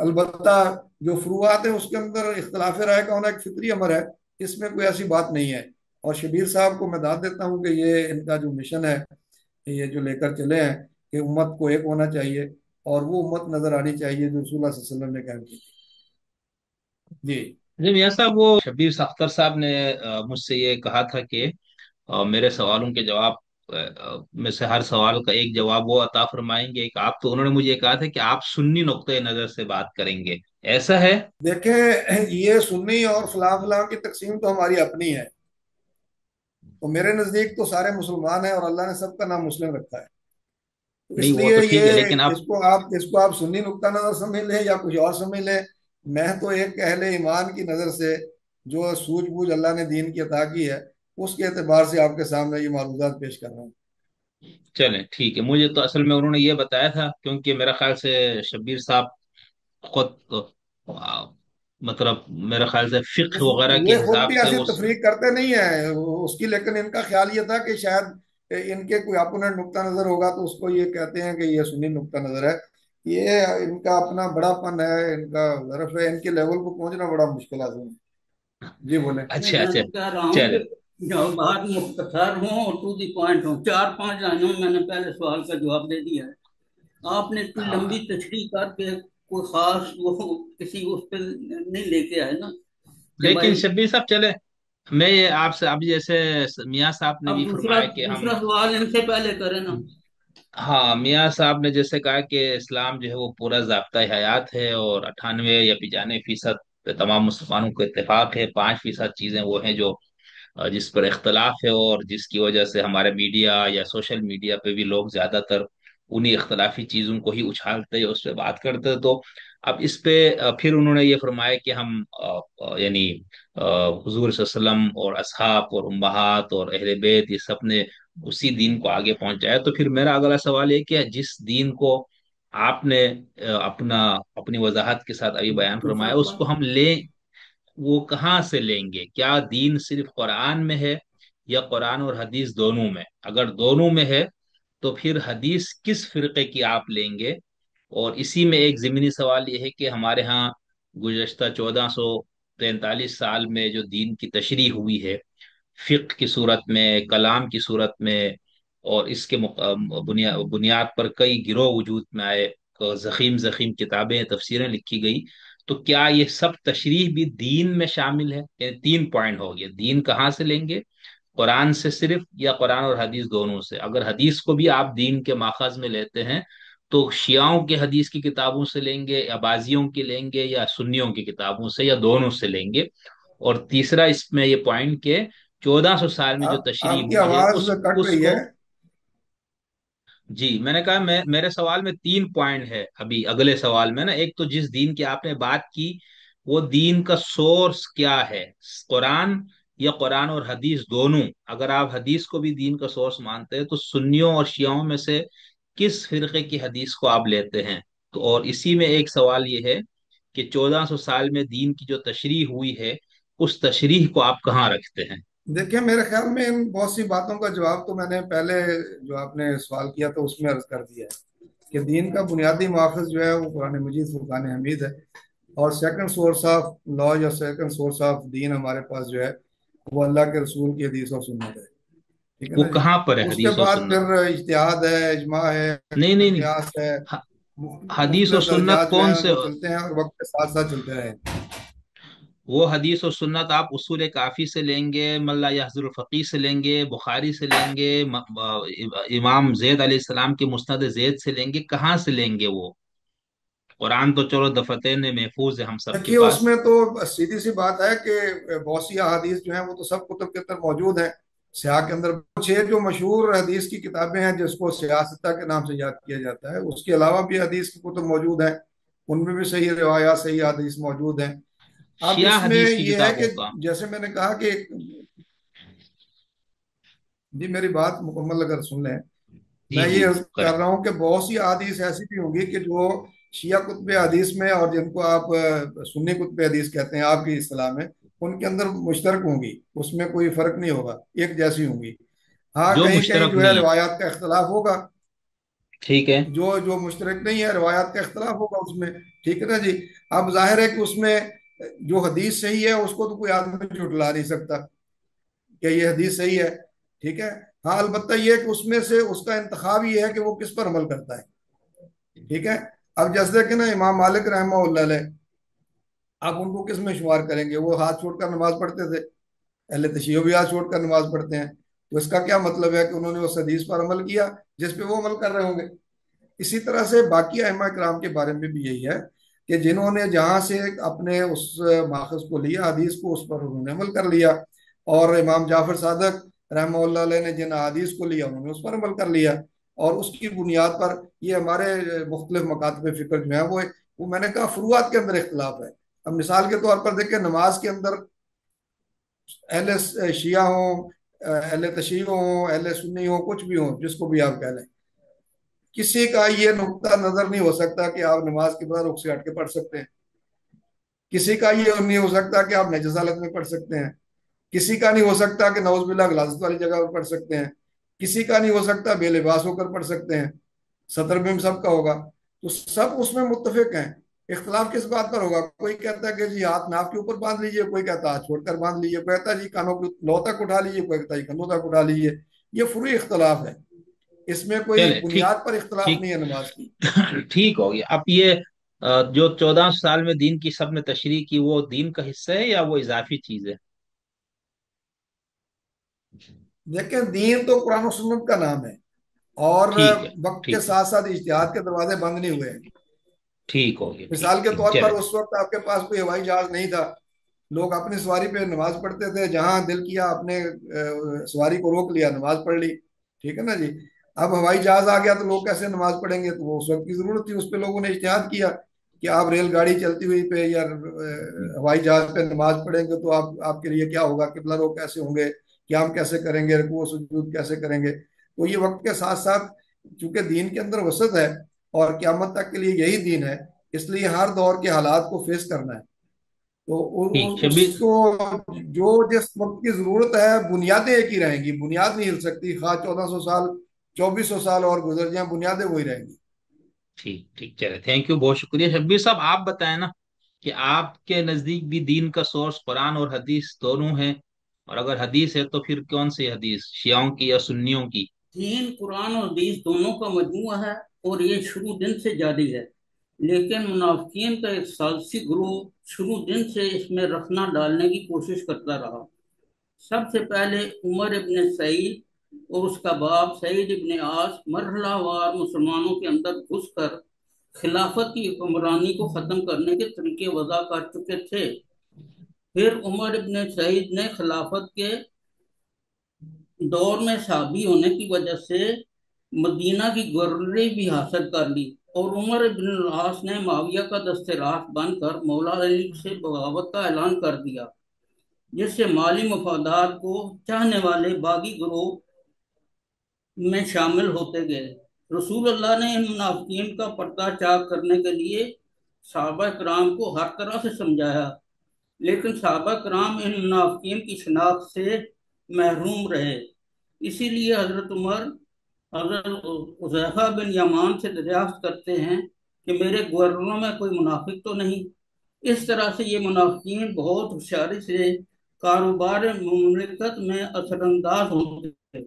البتہ جو فروعات ہیں اس کے اندر اختلاف رائے کا ہونا ایک فطری امر ہے، اس میں کوئی ایسی بات نہیں ہے۔ اور شبیر صاحب کو میں داد دیتا ہوں کہ یہ ان کا جو مشن ہے، یہ جو لے کر چلے ہیں کہ امت کو ایک ہونا چاہیے اور وہ امت نظر آنی چاہیے جو رسول اللہ صلی اللہ علیہ وسلم نے قائم کی تھی۔ جی جی میاں صاحب، وہ شبیر اختر صاحب نے مجھ سے یہ کہا تھا کہ میرے سوالوں کے جواب میں سے ہر سوال کا ایک جواب وہ عطا فرمائیں گے، ایک آپ، تو انہوں نے مجھے یہ کہا تھا کہ آپ سنی نقطۂ نظر سے بات کریں گے، ایسا ہے؟ دیکھیں، یہ سنی اور فلاں فلاں کی تقسیم تو ہماری اپنی ہے، تو میرے نزدیک تو سارے مسلمان ہیں اور اللہ نے سب کا نام مسلم رکھا ہے، تو اس نہیں وہ لیے تو ٹھیک ہے، یہ لیکن اب اس کو آپ سنی نقطہ نظر سمجھ لیں یا کچھ اور سمجھ لیں، میں تو ایک اہل ایمان کی نظر سے جو سوجھ بوجھ اللہ نے دین کی عطا کی ہے اس کے اعتبار سے آپ کے سامنے یہ معروضات پیش کر رہا ہوں۔ چلیں ٹھیک ہے، مجھے تو اصل میں انہوں نے یہ بتایا تھا کیونکہ میرا خیال سے شبیر صاحب خود آ، مطلب میرے خیال سے فقہ وغیرہ کے یہ خود حساب بھی سے ایسی وہ تفریق کرتے نہیں ہیں اس کی، لیکن ان کا خیال یہ تھا کہ شاید ان کے کوئی اپوننٹ نقطہ نظر ہوگا تو اس کو یہ کہتے ہیں کہ یہ سنی نقطہ نظر ہے۔ یہ ان کا اپنا بڑا پن ہے، ان کا ظرف ہے، ان کے لیول کو پہنچنا بڑا مشکل ہے۔ جی بولیں۔ اچھا میں اچھا، تو کہہ رہا ہوں چلیں کہ جوابات مختصر ہوں اور ٹو دی پوائنٹ ہوں، 4-5 لائنوں میں نے پہلے سوال کا جواب دے دیا ہے، آپ نے اتنی ہاں، لمبی تشریح کر کے کوئی خاص وہ کسی اس پہ نہیں لے کے آئے نا کہ لیکن بھائی شبیر صاحب چلے، میں یہ آپ سے اب جیسے میاں صاحب نے اب بھی دوسرا فرمایا کہ ہم، دوسرا سوال ان سے پہلے کریں نا۔ ہاں میاں صاحب نے جیسے کہا کہ اسلام جو ہے وہ پورا ضابطۂ حیات ہے اور 98 یا 95% پہ تمام مسلمانوں کو اتفاق ہے، 5% چیزیں وہ ہیں جو جس پر اختلاف ہے اور جس کی وجہ سے ہمارے میڈیا یا سوشل میڈیا پہ بھی لوگ زیادہ تر انہی اختلافی چیزوں کو ہی اچھالتے یا اس پہ بات کرتے، تو اب اس پہ پھر انہوں نے یہ فرمایا کہ ہم یعنی حضور صلی اللہ علیہ وسلم اور اصحاب اور امہات اور اہل بیت یہ سب نے اسی دین کو آگے پہنچایا، تو پھر میرا اگلا سوال یہ کہ جس دین کو آپ نے اپنی وضاحت کے ساتھ ابھی بیان دوسرا فرمایا اس سوال کو ہم لیں، وہ کہاں سے لیں گے؟ کیا دین صرف قرآن میں ہے یا قرآن اور حدیث دونوں میں؟ اگر دونوں میں ہے تو پھر حدیث کس فرقے کی آپ لیں گے؟ اور اسی میں ایک ضمنی سوال یہ ہے کہ ہمارے ہاں گزشتہ 1443 سال میں جو دین کی تشریح ہوئی ہے فقہ کی صورت میں، کلام کی صورت میں، اور اس کے بنیاد پر کئی گروہ وجود میں آئے، زخیم زخیم کتابیں تفسیریں لکھی گئی، تو کیا یہ سب تشریح بھی دین میں شامل ہے؟ یعنی 3 پوائنٹ ہو گیا، دین کہاں سے لیں گے؟ قرآن سے صرف یا قرآن اور حدیث دونوں سے؟ اگر حدیث کو بھی آپ دین کے ماخذ میں لیتے ہیں تو شیعوں کے حدیث کی کتابوں سے لیں گے یا بازیوں کی لیں گے یا سنیوں کی کتابوں سے یا دونوں سے لیں گے؟ اور تیسرا اس میں یہ پوائنٹ کہ 1400 سال میں جو تشریح آپ کی ہوئی ہے آواز کٹ اس رہی ہے۔ کو، جی میں نے کہا میرے سوال میں 3 پوائنٹ ہے ابھی اگلے سوال میں نا، ایک تو جس دین کی آپ نے بات کی وہ دین کا سورس کیا ہے، قرآن یا قرآن اور حدیث دونوں؟ اگر آپ حدیث کو بھی دین کا سورس مانتے ہیں تو سنیوں اور شیعوں میں سے کس فرقے کی حدیث کو آپ لیتے ہیں؟ تو اور اسی میں ایک سوال یہ ہے کہ 1400 سال میں دین کی جو تشریح ہوئی ہے اس تشریح کو آپ کہاں رکھتے ہیں؟ دیکھیں، میرے خیال میں ان بہت سی باتوں کا جواب تو میں نے پہلے جو آپ نے سوال کیا تھا اس میں عرض کر دیا ہے کہ دین کا بنیادی ماخذ جو ہے وہ قرآن مجید فرقان حمید ہے، اور سیکنڈ سورس آف لا یا سیکنڈ سورس آف دین ہمارے پاس جو ہے وہ اللہ کے رسول کی حدیث اور سنت ہے۔ ٹھیک ہے وہ نا جی؟ کہاں پر ہے اس کے حدیث و بعد سنت؟ پھر اجتہاد ہے، اجماع ہے، نہیں نہیں نہیں، قیاس ہے، حدیث و مختلف سنت درجات جو کون ہیں سے؟ وہ چلتے ہیں اور وقت کے ساتھ ساتھ چلتے رہے ہیں۔ وہ حدیث و سنت آپ اصول کافی سے لیں گے، ملا یحضر الفقی سے لیں گے، بخاری سے لیں گے، امام زید علیہ السلام کے مسند زید سے لیں گے، کہاں سے لیں گے وہ؟ قرآن تو چلو دفتین میں محفوظ ہے ہم سب کے دیکھیے، اس پاس۔ میں تو سیدھی سی بات ہے کہ بہت سی احادیث جو ہیں وہ تو سب کتب کے اندر موجود ہیں، سیاق کے اندر کچھ جو مشہور حدیث کی کتابیں ہیں جس کو سیاستہ کے نام سے یاد کیا جاتا ہے، اس کے علاوہ بھی حدیث کی کتب موجود ہیں، ان میں بھی صحیح روایات، صحیح حدیث موجود ہیں۔ اب شیعہ اس میں حدیث کی یہ ہے کہ کتابوں کا؟ جیسے میں نے کہا کہ جی میری بات مکمل اگر سن لیں، جی میں جی یہ عرض کریں۔ کر رہا ہوں کہ بہت سی احادیث ایسی بھی ہوں گی کہ جو شیعہ کتب حدیث میں اور جن کو آپ سنی کتب حدیث کہتے ہیں آپ کی اصطلاح میں، ان کے اندر مشترک ہوں گی، اس میں کوئی فرق نہیں ہوگا، ایک جیسی ہوں گی۔ ہاں جو کہیں کہیں مشترک جو ہے نہیں ہے، روایات کا اختلاف ہوگا، ٹھیک ہے، جو جو مشترک نہیں ہے روایات کا اختلاف ہوگا اس میں، ٹھیک ہے نا جی۔ اب ظاہر ہے کہ اس میں جو حدیث صحیح ہے اس کو تو کوئی آدمی جھٹلا نہیں سکتا کہ یہ حدیث صحیح ہے، ٹھیک ہے۔ ہاں البتہ یہ ہے کہ اس میں سے اس کا انتخاب یہ ہے کہ وہ کس پر عمل کرتا ہے، ٹھیک ہے۔ اب جیسے کہ نا امام مالک رحمہ اللہ علیہ، آپ ان کو کس میں شمار کریں گے؟ وہ ہاتھ چھوڑ کر نماز پڑھتے تھے، اہل تشیع بھی ہاتھ چھوڑ کر نماز پڑھتے ہیں، تو اس کا کیا مطلب ہے کہ انہوں نے اس حدیث پر عمل کیا جس پہ وہ عمل کر رہے ہوں گے؟ اسی طرح سے باقی ائمہ کرام کے بارے میں بھی یہی ہے کہ جنہوں نے جہاں سے اپنے اس ماخذ کو لیا حدیث کو، اس پر انہوں نے عمل کر لیا، اور امام جعفر صادق رحمہ اللہ علیہ نے جن حدیث کو لیا انہوں نے اس پر عمل کر لیا، اور اس کی بنیاد پر یہ ہمارے مختلف مکاتب فکر جو ہیں وہ میں نے کہا فروعات کے اندر اختلاف ہے۔ اب مثال کے طور پر دیکھیں، نماز کے اندر اہل شیعہ ہوں، اہل تشیع ہوں، اہل سنی ہوں، کچھ بھی ہوں، جس کو بھی آپ کہہ لیں، کسی کا یہ نقطہ نظر نہیں ہو سکتا کہ آپ نماز کے بعد رخ سے ہٹ کے پڑھ سکتے ہیں، کسی کا یہ نہیں ہو سکتا کہ آپ نجس حالت میں پڑھ سکتے ہیں، کسی کا نہیں ہو سکتا کہ نعوذ باللہ غلاظت والی جگہ پر پڑھ سکتے ہیں، کسی کا نہیں ہو سکتا بے لباس ہو کر پڑھ سکتے ہیں، سطر بم سب کا ہوگا، تو سب اس میں متفق ہیں۔ اختلاف کس بات پر ہوگا؟ کوئی کہتا ہے کہ جی ہاتھ ناک کے اوپر باندھ لیجئے، کوئی کہتا ہے ہاتھ چھوڑ کر باندھ لیجئے، کوئی کہتا ہے جی کانوں کو لو تک اٹھا لیجئے، کوئی کہتا ہے جی کندھوں تک اٹھا لیجئے۔ یہ فروعی اختلاف ہے، اس میں کوئی چلے ٹھیک، بنیاد پر اختلاف ٹھیک، نہیں ہے نماز کی۔ ٹھیک ہو گیا۔ اب یہ جو 14 سال میں دین کی سب نے تشریح کی، وہ دین کا حصہ ہے یا وہ اضافی چیز ہے؟ دیکھیں دین تو قرآن و سنت کا نام ہے، اور ٹھیک ہے، وقت کے ٹھیک ہے، ساتھ ساتھ اجتہاد کے دروازے بند نہیں ہوئے ہیں۔ ٹھیک ہو گیا، ٹھیک مثال کے ٹھیک، طور پر چلے، اس وقت آپ کے پاس کوئی ہوائی جہاز نہیں تھا، لوگ اپنی سواری پہ نماز پڑھتے تھے، جہاں دل کیا اپنے سواری کو روک لیا، نماز پڑھ لی، ٹھیک ہے نا جی۔ اب ہوائی جہاز آ گیا تو لوگ کیسے نماز پڑھیں گے؟ تو وہ اس وقت کی ضرورت تھی، اس پہ لوگوں نے اجتہاد کیا کہ آپ ریل گاڑی چلتی ہوئی پہ یا ہوائی جہاز پہ نماز پڑھیں گے تو آپ کے لیے کیا ہوگا، قبلہ رو کیسے ہوں گے، قیام کیسے کریں گے، رکوع و سجود کیسے کریں گے؟ تو یہ وقت کے ساتھ ساتھ چونکہ دین کے اندر وسعت ہے اور قیامت تک کے لیے یہی دین ہے، اس لیے ہر دور کے حالات کو فیس کرنا ہے، تو ٹھیک اس شبیر، کو جو جس وقت کی ضرورت ہے بنیادیں ایک ہی رہیں گی، بنیاد نہیں ہل سکتی، خواہ 1400 سال 2400 سال اور گزر جائیں، بنیادیں وہی رہیں گی۔ ٹھیک ٹھیک، چلے، تھینک یو، بہت شکریہ شبیر صاحب۔ آپ بتائیں نا کہ آپ کے نزدیک بھی دین کا سورس قرآن اور حدیث دونوں ہیں، اور اگر حدیث ہے تو پھر کون سی حدیث، شیعوں کی یا سنیوں کی؟ دین قرآن اور حدیث دونوں کا مجموعہ ہے، اور یہ شروع دن سے جاری ہے، لیکن منافقین کا ایک سازشی گروہ شروع دن سے اس میں رخنا ڈالنے کی کوشش کرتا رہا۔ سب سے پہلے عمر ابن سعید اور اس کا باپ سعید ابن عاص مرحلہ وار مسلمانوں کے اندر گھس کر خلافت کی حکمرانی کو ختم کرنے کے طریقے وضع کر چکے تھے۔ پھر عمر ابن سعید نے خلافت کے دور میں صحابی ہونے کی وجہ سے مدینہ کی گورنری بھی حاصل کر لی، اور عمر بن العاص نے معاویہ کا دست راست بن کر مولا علی سے بغاوت کا اعلان کر دیا، جس سے مالی مفادات کو چاہنے والے باغی گروہ میں شامل ہوتے گئے۔ رسول اللہ نے ان منافقین کا پردہ چاک کرنے کے لیے صحابہ کرام کو ہر طرح سے سمجھایا، لیکن صحابہ کرام ان منافقین کی شناخت سے محروم رہے۔ اسی لیے حضرت عمر حضرت حذیفہ بن یمان سے دریافت کرتے ہیں کہ میرے گورنروں میں کوئی منافق تو نہیں؟ اس طرح سے یہ منافقین بہت ہوشیاری سے کاروبار مملکت میں اثر انداز ہوتے تھے۔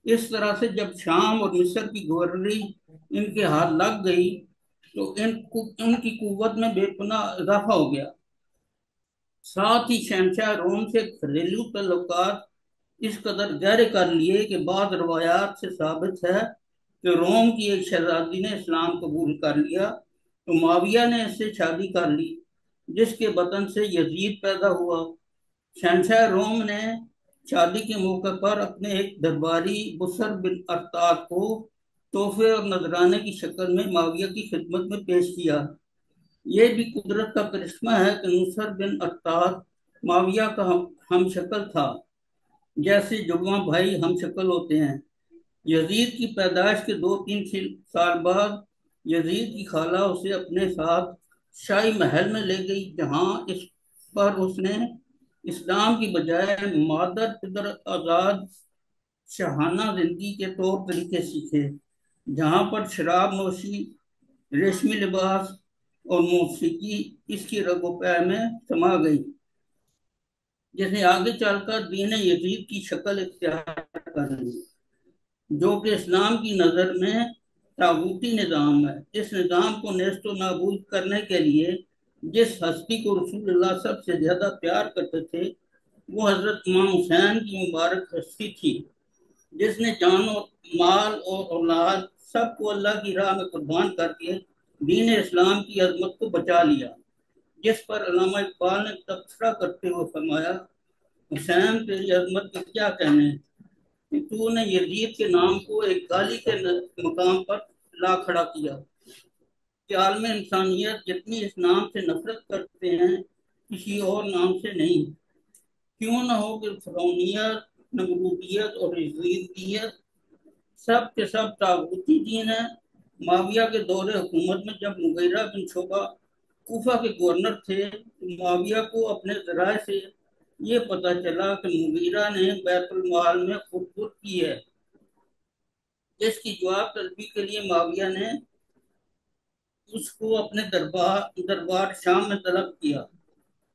اس طرح سے جب شام اور مصر کی گورنری ان کے ہاتھ لگ گئی تو ان کی قوت میں بے پناہ اضافہ ہو گیا۔ ساتھ ہی شہنشاہ روم سے گھریلو تعلقات اس قدر گہرے کر لیے کہ بعض روایات سے ثابت ہے کہ روم کی ایک شہزادی نے اسلام قبول کر لیا تو معاویہ نے اس سے شادی کر لی، جس کے بطن سے یزید پیدا ہوا۔ شہنشاہ روم نے شادی کے موقع پر اپنے ایک درباری بسر بن ارطاد کو تحفے اور نذرانے کی شکل میں معاویہ کی خدمت میں پیش کیا۔ یہ بھی قدرت کا کرشمہ ہے کہ نصر بن ارطاد معاویہ کا ہم شکل تھا، جیسے جڑواں بھائی ہم شکل ہوتے ہیں۔ یزید کی پیدائش کے 2-3 سال بعد یزید کی خالہ اسے اپنے ساتھ شاہی محل میں لے گئی، جہاں اس پر اس نے اسلام کی بجائے مادر پدر آزاد شاہانہ زندگی کے طور طریقے سیکھے، جہاں پر شراب نوشی، ریشمی لباس اور موسیقی اس کی رگ و پے میں سما گئی، جیسے آگے چل کر دین یزید کی شکل اختیار کر رہی، جو کہ اسلام کی نظر میں طاغوتی نظام ہے۔ اس نظام کو نیست و نابود کرنے کے لیے جس ہستی کو رسول اللہ سب سے زیادہ پیار کرتے تھے وہ حضرت امام حسین کی مبارک ہستی تھی، جس نے جان اور مال اور اولاد سب کو اللہ کی راہ میں قربان کر کے دین اسلام کی عظمت کو بچا لیا، جس پر علامہ اقبال نے تبصرہ کرتے ہوئے فرمایا، حسین تیری عظمت کے کیا کہنے کہ تو نے یزید کے نام کو ایک گالی کے مقام پر لا کھڑا کیا، کہ عالم انسانیت جتنی اس نام سے نفرت کرتے ہیں کسی اور نام سے نہیں، کیوں نہ ہو کہ فرعونیت، نمرودیت اور یزیدیت سب کے سب طاغوتی دین ہیں۔ معاویہ کے دور حکومت میں جب مغیرہ بن شعبہ کوفہ کے گورنر تھے تو معاویہ کو اپنے ذرائع سے یہ پتہ چلا کہ مغیرہ نے بیت المال میں خود کی ہے، جس کی جواب طلبی کے لیے معاویہ نے اس کو اپنے دربار شام میں طلب کیا۔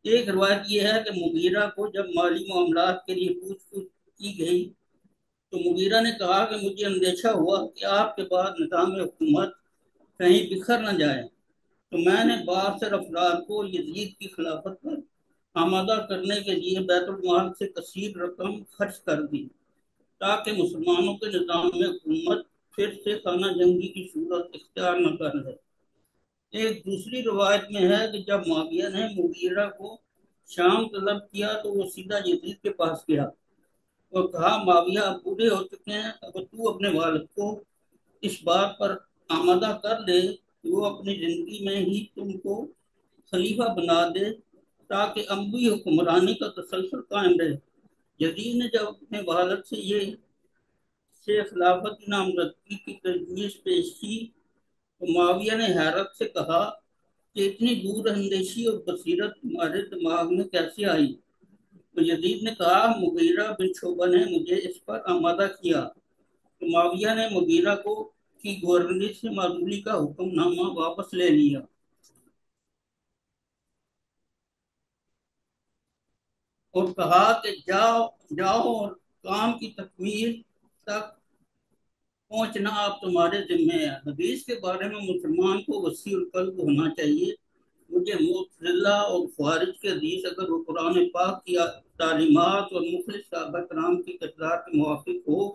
ایک روایت یہ ہے کہ مغیرہ کو جب مالی معاملات کے لیے پوچھ گچھ کی گئی تو مغیرہ نے کہا کہ مجھے اندیشہ ہوا کہ آپ کے بعد نظام حکومت کہیں بکھر نہ جائے، تو میں نے باثر افراد کو یزید کی خلافت پر آمادہ کرنے کے لیے بیت المال سے کثیر رقم خرچ کر دی، تاکہ مسلمانوں کے نظام میں حکومت پھر سے خانہ جنگی کی صورت اختیار نہ کر لے۔ ایک دوسری روایت میں ہے کہ جب معاویہ نے مغیرہ کو شام طلب کیا تو وہ سیدھا یزید کے پاس گیا اور کہا، معاویہ اب بوڑھے ہو چکے ہیں، اگر تو اپنے والد کو اس بات پر آمادہ کر دے کہ وہ اپنی زندگی میں ہی تم کو خلیفہ بنا دے تاکہ اموی حکمرانی کا تسلسل قائم رہے۔ یزید نے جب اپنے والد سے خلافت کی نامزدگی کی تجویز پیش کی تو معاویہ نے حیرت سے کہا کہ اتنی دور اندیشی اور بصیرت تمہارے دماغ میں کیسے آئی؟ تو یزید نے کہا، مغیرہ بن شعبہ نے مجھے اس پر آمادہ کیا۔ تو معاویہ نے مغیرہ کی گورنری سے معزولی کا حکم نامہ واپس لے لیا۔ اور کہا کہ جاؤ اور کام کی تکمیل تک پہنچنا آپ تمہارے ذمہ ہے۔ حدیث کے بارے میں مسلمان کو وسیع القلب ہونا چاہیے۔ مجھے معتزلہ اور خوارج کے حدیث اگر وہ قرآن پاک کی تعلیمات اور مخلص صحابہ کرام کی کردار کے موافق ہو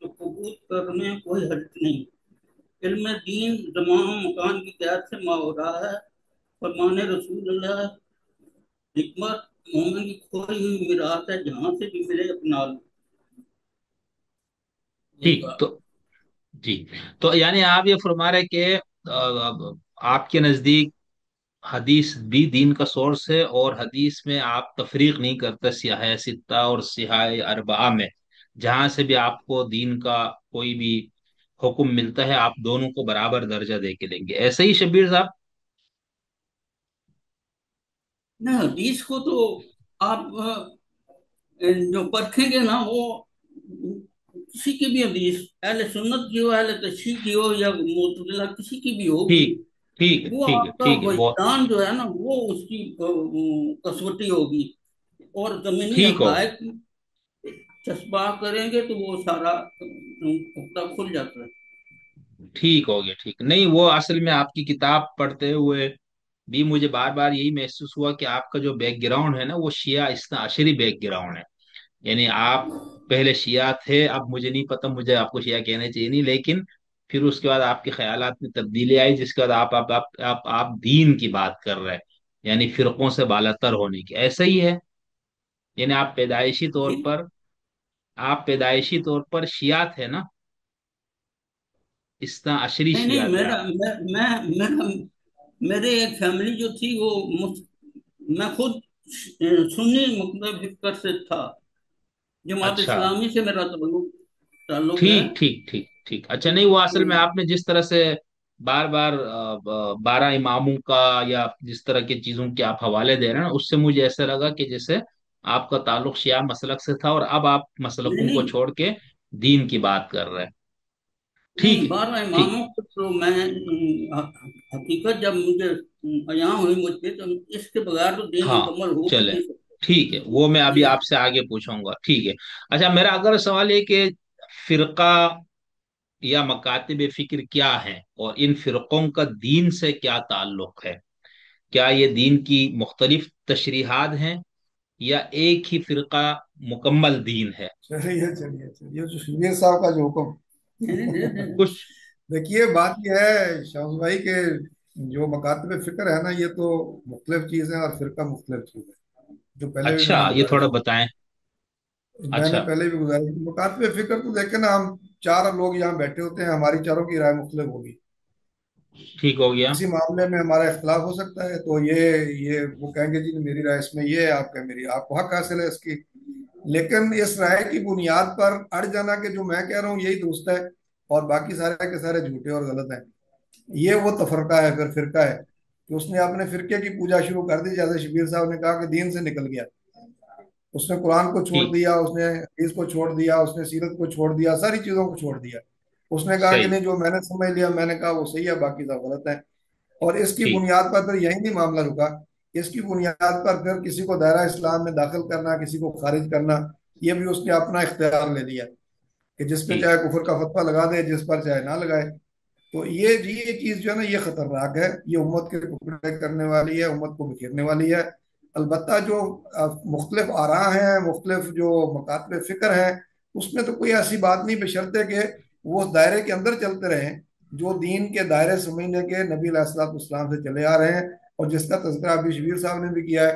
تو قبول کرنے میں کوئی حرج نہیں۔ علم دین زمان و مکان کی قید سے ماورا ہے، فرمان رسول اللہ حکمت مومن کی کھوئی ہوئی میراث ہے، جہاں سے بھی ملے اپنا لو۔ ٹھیک تو جی، تو یعنی آپ یہ فرما رہے کہ آپ کے نزدیک حدیث بھی دین کا سورس ہے، اور حدیث میں آپ تفریق نہیں کرتے سیاح ستہ اور سیاح اربعہ میں، جہاں سے بھی آپ کو دین کا کوئی بھی حکم ملتا ہے آپ دونوں کو برابر درجہ دے کے لیں گے، ایسے ہی شبیر صاحب؟ نہ، حدیث کو تو آپ جو پرکھیں گے نا وہ کسی کی بھی حدیث، اہل سنت کی ہو، اہل تشیع کی ہو یا معتزلہ کسی کی بھی ہوگی، ٹھیک ٹھیک ہے، وہ ٹھیک ہے، آپ کا ٹھیک ہے، بہت وجدان جو ہے نا وہ اس کی کسوٹی ہوگی، اور زمینی ٹھیک ہو حقائق چسپاں کریں گے تو وہ سارا پختہ کھل جاتا ہے۔ ٹھیک ہو گیا، ٹھیک نہیں، وہ اصل میں آپ کی کتاب پڑھتے ہوئے بھی مجھے بار بار یہی محسوس ہوا کہ آپ کا جو بیک گراؤنڈ ہے نا وہ شیعہ اثنا عشری بیک گراؤنڈ ہے، یعنی آپ پہلے شیعہ تھے، اب مجھے نہیں پتا، مجھے آپ کو شیعہ کہنا چاہیے نہیں، لیکن پھر اس کے بعد آپ کے خیالات میں تبدیلی آئی، جس کے بعد آپ دین کی بات کر رہے ہیں، یعنی فرقوں سے بالاتر ہونے کی، ایسا ہی ہے؟ یعنی آپ پیدائشی طور پر شیعہ تھے نا، اثنا عشری نہیں شیعہ نہیں، تھے آپ؟ میرے ایک فیملی جو تھی وہ میں خود سنی مکتب فکر سے تھا، جماعت اچھا، اسلامی سے میرا تعلق ہے۔ ٹھیک ٹھیک ٹھیک ٹھیک، اچھا نہیں، وہ اصل میں آپ نے جس طرح سے بار بار 12 اماموں کا یا جس طرح کی چیزوں کے آپ حوالے دے رہے ہیں نا، اس سے مجھے ایسا لگا کہ جیسے آپ کا تعلق شیعہ مسلک سے تھا، اور اب آپ نہیں مسلکوں کو نہیں چھوڑ کے دین کی بات کر رہے ہیں. ٹھیک نہیں، ہے. بارہ ٹھیک. اماموں کو تو میں حقیقت جب مجھے عیاں ہوئی مجھ پہ، تو اس کے بغیر تو دین ہاں مکمل ہو بھی چلے. نہیں سکتا. ٹھیک ہے، وہ میں ابھی جی آپ سے آگے پوچھوں گا. ٹھیک ہے. اچھا، میرا اگر سوال یہ کہ فرقہ یا مکاتب فکر کیا ہے، اور ان فرقوں کا دین سے کیا تعلق ہے؟ کیا یہ دین کی مختلف تشریحات ہیں، یا ایک ہی فرقہ مکمل دین ہے؟ چلیے چلیے چلیے، جو شبیر صاحب کا جو حکم. کچھ. دیکھیے بات یہ ہے شاہز بھائی کہ جو مکاتب فکر ہے نا، یہ تو مختلف چیز ہے اور فرقہ مختلف چیز ہے، جو پہلے بھی میں اچھا، نے یہ گزارش تھوڑا کی. بتائیں. میں نے اچھا. پہلے بھی گزارش کی مکاتب فکر تو دیکھیں نا، ہم چار لوگ یہاں بیٹھے ہوتے ہیں، ہماری چاروں کی رائے مختلف ہوگی. ٹھیک ہو گیا. کسی معاملے میں ہمارا اختلاف ہو سکتا ہے، تو یہ وہ کہیں گے جی میری رائے اس میں یہ ہے، آپ کا میری، آپ کو حق حاصل ہے اس کی. لیکن اس رائے کی بنیاد پر اڑ جانا کہ جو میں کہہ رہا ہوں یہی درست ہے اور باقی سارے کے سارے جھوٹے اور غلط ہیں، یہ وہ تفرقہ ہے، پھر فرقہ ہے کہ اس نے اپنے فرقے کی پوجا شروع کر دی. جیسے شبیر صاحب نے کہا کہ دین سے نکل گیا، اس نے قرآن کو چھوڑ ٹھیک. دیا، اس نے حدیث کو چھوڑ دیا، اس نے سیرت کو چھوڑ دیا، ساری چیزوں کو چھوڑ دیا. اس نے کہا کہ صحیح. نہیں، جو میں نے سمجھ لیا میں نے کہا وہ صحیح ہے، باقی سب غلط ہے. اور اس کی ٹھیک. بنیاد پر پھر یہی نہیں معاملہ رکا، اس کی بنیاد پر پھر کسی کو دائرہ اسلام میں داخل کرنا، کسی کو خارج کرنا، یہ بھی اس نے اپنا اختیار لے لیا کہ جس پہ ٹھیک. چاہے کفر کا فتویٰ لگا دے، جس پر چاہے نہ لگائے. تو یہ چیز جو ہے نا، یہ خطرناک ہے، یہ امت کے ٹکڑے کرنے والی ہے، امت کو بکھیرنے والی ہے. البتہ جو مختلف آراء ہیں، مختلف جو مکاتب فکر ہیں، اس میں تو کوئی ایسی بات نہیں، بشرطے کہ وہ اس دائرے کے اندر چلتے رہیں جو دین کے دائرے سمجھنے کے نبی علیہ الصلوۃ والسلام سے چلے آ رہے ہیں، اور جس کا تذکرہ ابھی شبیر صاحب نے بھی کیا ہے.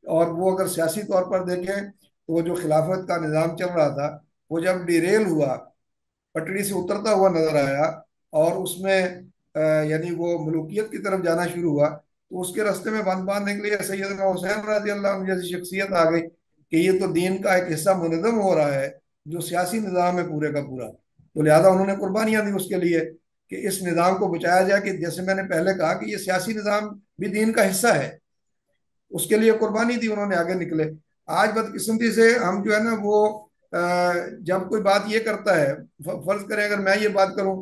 اور وہ اگر سیاسی طور پر دیکھیں تو وہ جو خلافت کا نظام چل رہا تھا، وہ جب ڈیریل ہوا، پٹڑی سے اترتا ہوا نظر آیا، اور اس میں یعنی وہ ملوکیت کی طرف جانا شروع ہوا، تو اس کے راستے میں بند باندھنے کے لیے سیدنا حسین رضی اللہ عنہ جیسی شخصیت آ گئی کہ یہ تو دین کا ایک حصہ منظم ہو رہا ہے جو سیاسی نظام ہے پورے کا پورا. تو لہذا انہوں نے قربانیاں دی اس کے لیے کہ اس نظام کو بچایا جائے، کہ جیسے میں نے پہلے کہا کہ یہ سیاسی نظام بھی دین کا حصہ ہے، اس کے لیے قربانی دی انہوں نے، آگے نکلے. آج بدقسمتی سے ہم جو ہے نا وہ جب کوئی بات یہ کرتا ہے، فرض کریں اگر میں یہ بات کروں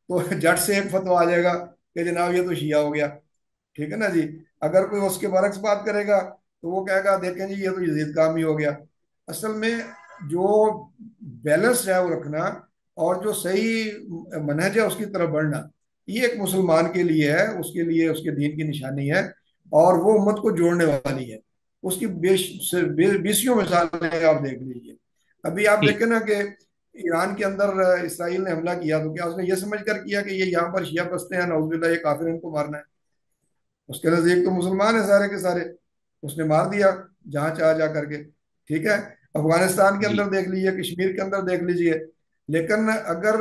تو جٹ سے ایک فتویٰ آ جائے گا کہ جناب یہ تو شیعہ ہو گیا، ٹھیک ہے نا جی. اگر کوئی اس کے برعکس بات کرے گا تو وہ کہے گا دیکھیں جی یہ تو یزید کام ہی ہو گیا. اصل میں جو بیلنس ہے وہ رکھنا، اور جو صحیح منہج ہے اس کی طرف بڑھنا، یہ ایک مسلمان کے لیے ہے، اس کے لیے اس کے دین کی نشانی ہے، اور وہ امت کو جوڑنے والی ہے. اس کی بیسیوں مثالیں آپ دیکھ لیجیے. ابھی آپ ٹھیک. دیکھیں نا کہ ایران کے اندر اسرائیل نے حملہ کیا، تو کیا اس نے یہ سمجھ کر کیا کہ یہ یہاں پر شیعہ بستے ہیں، نعوذ باللہ یہ کافر ہیں، ان کو مارنا ہے؟ اس کے نزدیک تو مسلمان ہیں سارے کے سارے، اس نے مار دیا جہاں چاہ جا کر کے. ٹھیک ہے، افغانستان کے جی. اندر دیکھ لیجیے، کشمیر کے اندر دیکھ لیجیے. لیکن اگر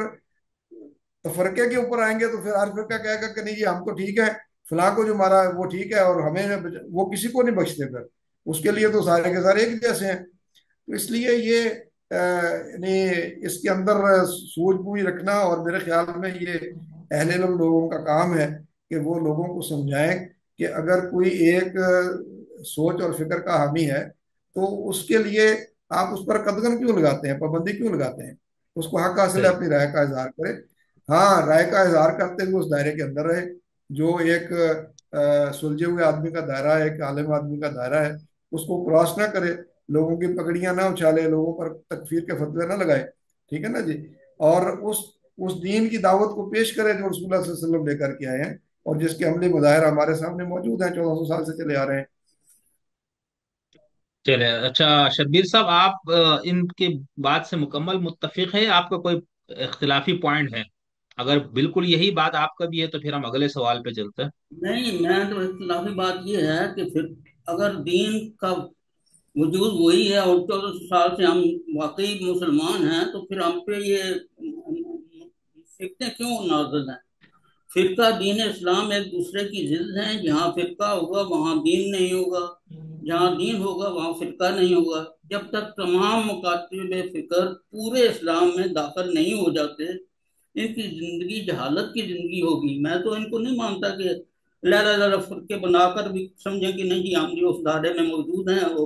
تفرقے کے اوپر آئیں گے تو پھر ہر فرقہ کہے گا کہ نہیں جی ہم تو ٹھیک ہے، فلاں کو جو مارا وہ ٹھیک ہے، اور ہمیں وہ کسی کو نہیں بخشتے پھر، اس کے لیے تو سارے کے سارے ایک جیسے ہیں. تو اس لیے یہ یعنی اس کے اندر سوجھ بوجھ رکھنا، اور میرے خیال میں یہ اہل علم لوگوں کا کام ہے کہ وہ لوگوں کو سمجھائیں کہ اگر کوئی ایک سوچ اور فکر کا حامی ہے تو اس کے لیے آپ اس پر قدغن کیوں لگاتے ہیں، پابندی کیوں لگاتے ہیں؟ اس کو حق حاصل ہے صحیح. اپنی رائے کا اظہار کرے. ہاں، رائے کا اظہار کرتے ہوئے اس دائرے کے اندر رہے جو ایک سلجھے ہوئے آدمی کا دائرہ ہے، ایک عالم آدمی کا دائرہ ہے. اس کو کراس نہ کرے، لوگوں کی پگڑیاں نہ اچھالے، لوگوں پر تکفیر کے فتوے نہ لگائے. ٹھیک ہے نا جی. اور اس دین کی دعوت کو پیش کرے جو رسول اللہ صلی اللہ علیہ وسلم لے کر کے آئے ہیں، اور جس کے عملی مظاہر ہمارے سامنے موجود ہیں، 1400 سال سے چلے آ رہے ہیں. چلے. اچھا شبیر صاحب، آپ ان کے بات سے مکمل متفق ہے؟ آپ کا کوئی اختلافی پوائنٹ ہے؟ اگر بالکل یہی بات آپ کا بھی ہے تو پھر ہم اگلے سوال پہ چلتے ہیں. نہیں، میں تو اختلافی بات یہ ہے کہ پھر اگر دین کا وجود وہی ہے اور 1400 سال سے ہم واقعی مسلمان ہیں، تو پھر ہم پہ یہ فکریں کیوں نازل ہیں؟ فرقہ دین اسلام ایک دوسرے کی ضد ہیں، جہاں فرقہ ہوگا وہاں دین نہیں ہوگا، جہاں دین ہوگا وہاں فرقہ نہیں ہوگا. جب تک تمام مکاتب فکر پورے اسلام میں داخل نہیں ہو جاتے، ان کی زندگی جہالت کی زندگی ہوگی. میں تو ان کو نہیں مانتا کہ لہرا لہرا فرقے بنا کر بھی سمجھیں کہ نہیں جی ہم جو اس دائرے میں موجود ہیں وہ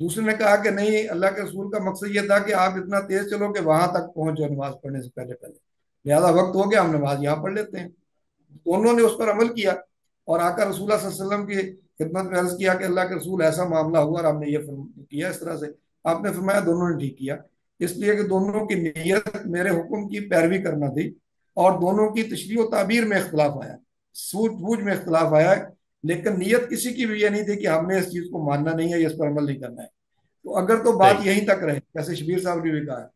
دوسرے نے کہا کہ نہیں، اللہ کے رسول کا مقصد یہ تھا کہ آپ اتنا تیز چلو کہ وہاں تک پہنچ جاؤ نماز پڑھنے سے پہلے پہلے، لہذا وقت ہو گیا، ہم نماز یہاں پڑھ لیتے ہیں۔ تو انہوں نے اس پر عمل کیا، اور آقا رسول اللہ صلی اللہ علیہ وسلم کی خدمت میں عرض کیا کہ اللہ کے رسول ایسا معاملہ ہوا اور آپ نے یہ کیا اس طرح سے۔ آپ نے فرمایا دونوں نے ٹھیک کیا، اس لیے کہ دونوں کی نیت میرے حکم کی پیروی کرنا تھی، اور دونوں کی تشریح و تعبیر میں اختلاف آیا، سوچ بوجھ میں اختلاف آیا، لیکن نیت کسی کی بھی یہ نہیں تھی کہ ہم نے اس چیز کو ماننا نہیں ہے یا اس پر عمل نہیں کرنا ہے۔ تو اگر تو بات صحیح یہیں تک رہے جیسے شبیر صاحب نے بھی کہا ہے،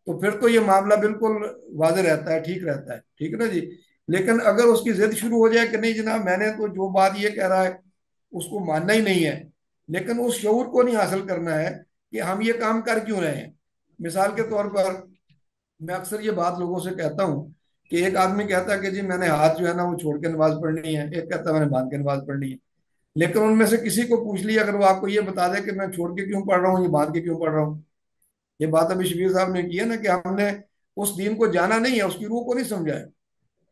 تو پھر تو یہ معاملہ بالکل واضح رہتا ہے، ٹھیک رہتا ہے، ٹھیک ہے نا جی۔ لیکن اگر اس کی ضد شروع ہو جائے کہ نہیں جناب میں نے تو جو بات یہ کہہ رہا ہے اس کو ماننا ہی نہیں ہے، لیکن اس شعور کو نہیں حاصل کرنا ہے کہ ہم یہ کام کر کیوں رہے ہیں۔ مثال کے طور پر میں اکثر یہ بات لوگوں سے کہتا ہوں کہ ایک آدمی کہتا ہے کہ جی میں نے ہاتھ جو ہے نا وہ چھوڑ کے نماز پڑھنی ہے، ایک کہتا ہے میں نے باندھ کے نماز پڑھنی ہے، لیکن ان میں سے کسی کو پوچھ لیا اگر وہ آپ کو یہ بتا دے کہ میں چھوڑ کے کیوں پڑھ رہا ہوں، یہ باندھ کے کیوں پڑھ رہا ہوں، یہ بات ابھی شبیر صاحب نے کی ہے نا کہ ہم نے اس دین کو جانا نہیں ہے، اس کی روح کو نہیں سمجھا ہے۔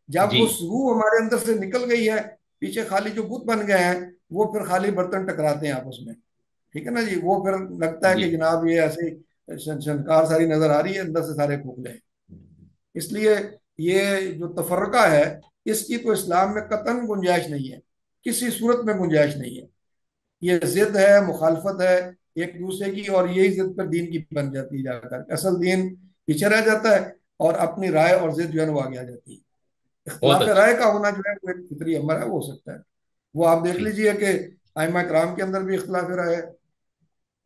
جب جی وہ روح ہمارے اندر سے نکل گئی ہے، پیچھے خالی جو بت بن گئے ہیں وہ پھر خالی برتن ٹکراتے ہیں آپس میں، ٹھیک ہے نا جی، وہ پھر لگتا ہے جی کہ جناب یہ ایسے شنکار ساری نظر آ رہی ہے، اندر سے سارے کھوکھلے ہیں۔ اس لیے یہ جو تفرقہ ہے اس کی تو اسلام میں قطعاً گنجائش نہیں ہے، کسی صورت میں گنجائش نہیں ہے۔ یہ ضد ہے، مخالفت ہے ایک دوسرے کی، اور یہی ضد پر دین کی بن جاتی ہے، جا کر اصل دین پیچھے رہ جاتا ہے، اور اپنی رائے اور ضد جو ہے نا وہ آگے آ جاتی ہے۔ بہت اختلاف اچھا رائے کا ہونا جو ہے وہ ایک فطری امر ہے، وہ ہو سکتا ہے۔ وہ آپ دیکھ ٹھیک لیجئے کہ ائمہ کرام کے اندر بھی اختلاف رائے ہے،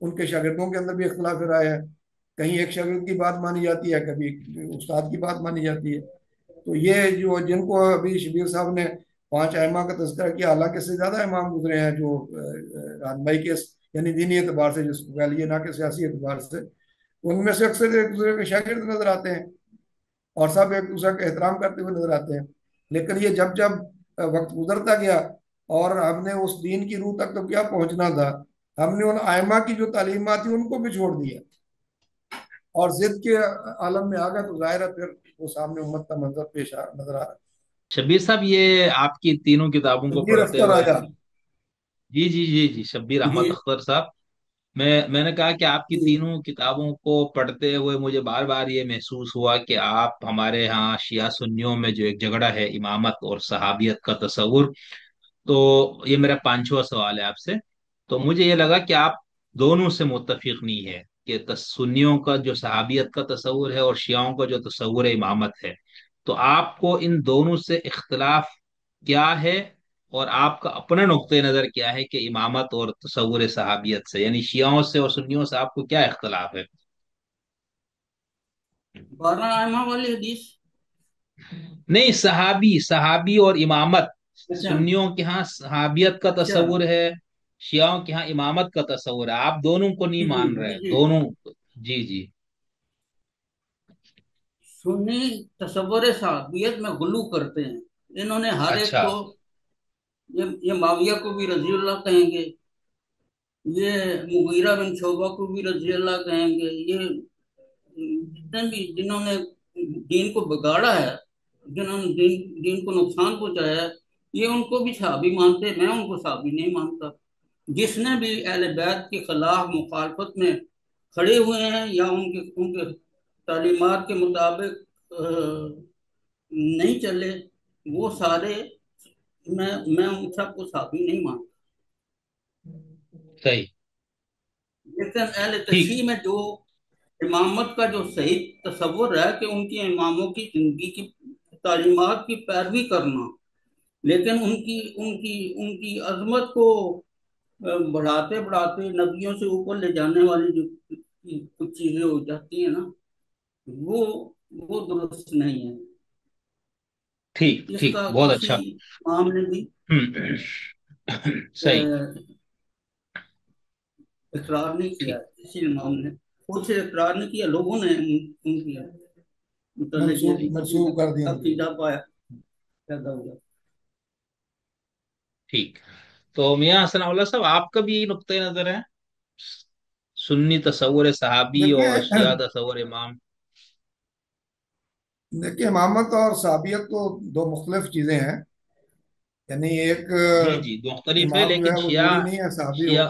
ان کے شاگردوں کے اندر بھی اختلاف رائے ہے، کہیں ایک شاگرد کی بات مانی جاتی ہے، کبھی استاد کی بات مانی جاتی ہے۔ تو یہ جو جن کو ابھی شبیر صاحب نے پانچ ائمہ کا تذکرہ کیا، حالانکہ سے زیادہ امام گزرے ہیں جو رہنمائی کے یعنی دینی اعتبار سے جس کو کہہ لیجیے، نہ کہ سیاسی اعتبار سے، ان میں سے اکثر ایک دوسرے کے شاگرد نظر آتے ہیں، اور سب ایک دوسرے کا احترام کرتے ہوئے نظر آتے ہیں۔ لیکن یہ جب جب وقت گزرتا گیا اور ہم نے اس دین کی روح تک تو کیا پہنچنا تھا، ہم نے ان ائمہ کی جو تعلیمات تھی ان کو بھی چھوڑ دیا اور ضد کے عالم میں آ گئے، تو ظاہر ہے پھر وہ سامنے امت کا منظر پیش نظر آ رہا ہے۔ شبیر صاحب، یہ آپ کی تینوں کتابوں کو شبیر پڑھتے اختر ہوئے، آیا جی جی جی جی، شبیر احمد جی اختر صاحب، میں نے کہا کہ آپ کی جی تینوں کتابوں کو پڑھتے ہوئے مجھے بار بار یہ محسوس ہوا کہ آپ ہمارے ہاں شیعہ سنیوں میں جو ایک جھگڑا ہے امامت اور صحابیت کا تصور، تو یہ میرا پانچواں سوال ہے آپ سے۔ تو مجھے یہ لگا کہ آپ دونوں سے متفق نہیں ہے کہ سنیوں کا جو صحابیت کا تصور ہے اور شیعوں کا جو تصور امامت ہے، تو آپ کو ان دونوں سے اختلاف کیا ہے، اور آپ کا اپنا نقطۂ نظر کیا ہے کہ امامت اور تصور صحابیت سے، یعنی شیعوں سے اور سنیوں سے آپ کو کیا اختلاف ہے؟ 12 ائمہ والی حدیث۔ نہیں، صحابی اور امامت، اچھا سنیوں کے ہاں صحابیت کا اچھا، تصور ہے، شیعوں کے ہاں امامت کا تصور ہے، آپ دونوں کو نہیں جی جی مان جی رہے جی، دونوں؟ جی جی سنی تصور صحابیت میں غلو کرتے ہیں، انہوں نے ہر ایک اچھا کو، یہ معاویہ کو بھی رضی اللہ کہیں گے، یہ مغیرہ بن شعبہ کو بھی رضی اللہ کہیں گے، یہ جتنے بھی جنہوں نے دین کو بگاڑا ہے، جنہوں نے دین کو نقصان پہنچایا ہے، یہ ان کو بھی صحابی مانتے ہیں، میں ان کو صحابی نہیں مانتا۔ جس نے بھی اہل بیت کے خلاف مخالفت میں کھڑے ہوئے ہیں یا ان کے تعلیمات کے مطابق نہیں چلے، وہ سارے، میں ان سب کو صحابی نہیں مانتا۔ صحیح لیکن اہل ٹھیک تشیع میں جو امامت کا جو صحیح تصور ہے کہ ان کی اماموں کی زندگی کی تعلیمات کی پیروی کرنا، لیکن ان کی عظمت کو بڑھاتے بڑھاتے نبیوں سے اوپر لے جانے والی جو کچھ چیزیں ہو جاتی ہیں نا، وہ وہ درست نہیں ہے۔ ٹھیک اس ٹھیک، کا بہت کسی اچھا۔ امام نے بھی صحیح اقرار نہیں کیا، ٹھیک کسی امام نے خود سے اقرار نہیں کیا، لوگوں نے ان کی متعلق منسوخ کر دیا ان کو۔ عقیدہ پایا پیدا ہوا۔ ٹھیک۔ تو میاں حسن اللہ صاحب، آپ کا بھی یہی نقطۂ نظر ہے، سنی تصور صحابی دیکھیں اور شیعہ تصور امام؟ دیکھیں امامت اور صحابیت تو دو مختلف چیزیں ہیں، یعنی ایک جی جی، مختلف ہے، امام جو لیکن ہے وہ شیعہ ضروری نہیں ہے صحابی ہو۔ شیعہ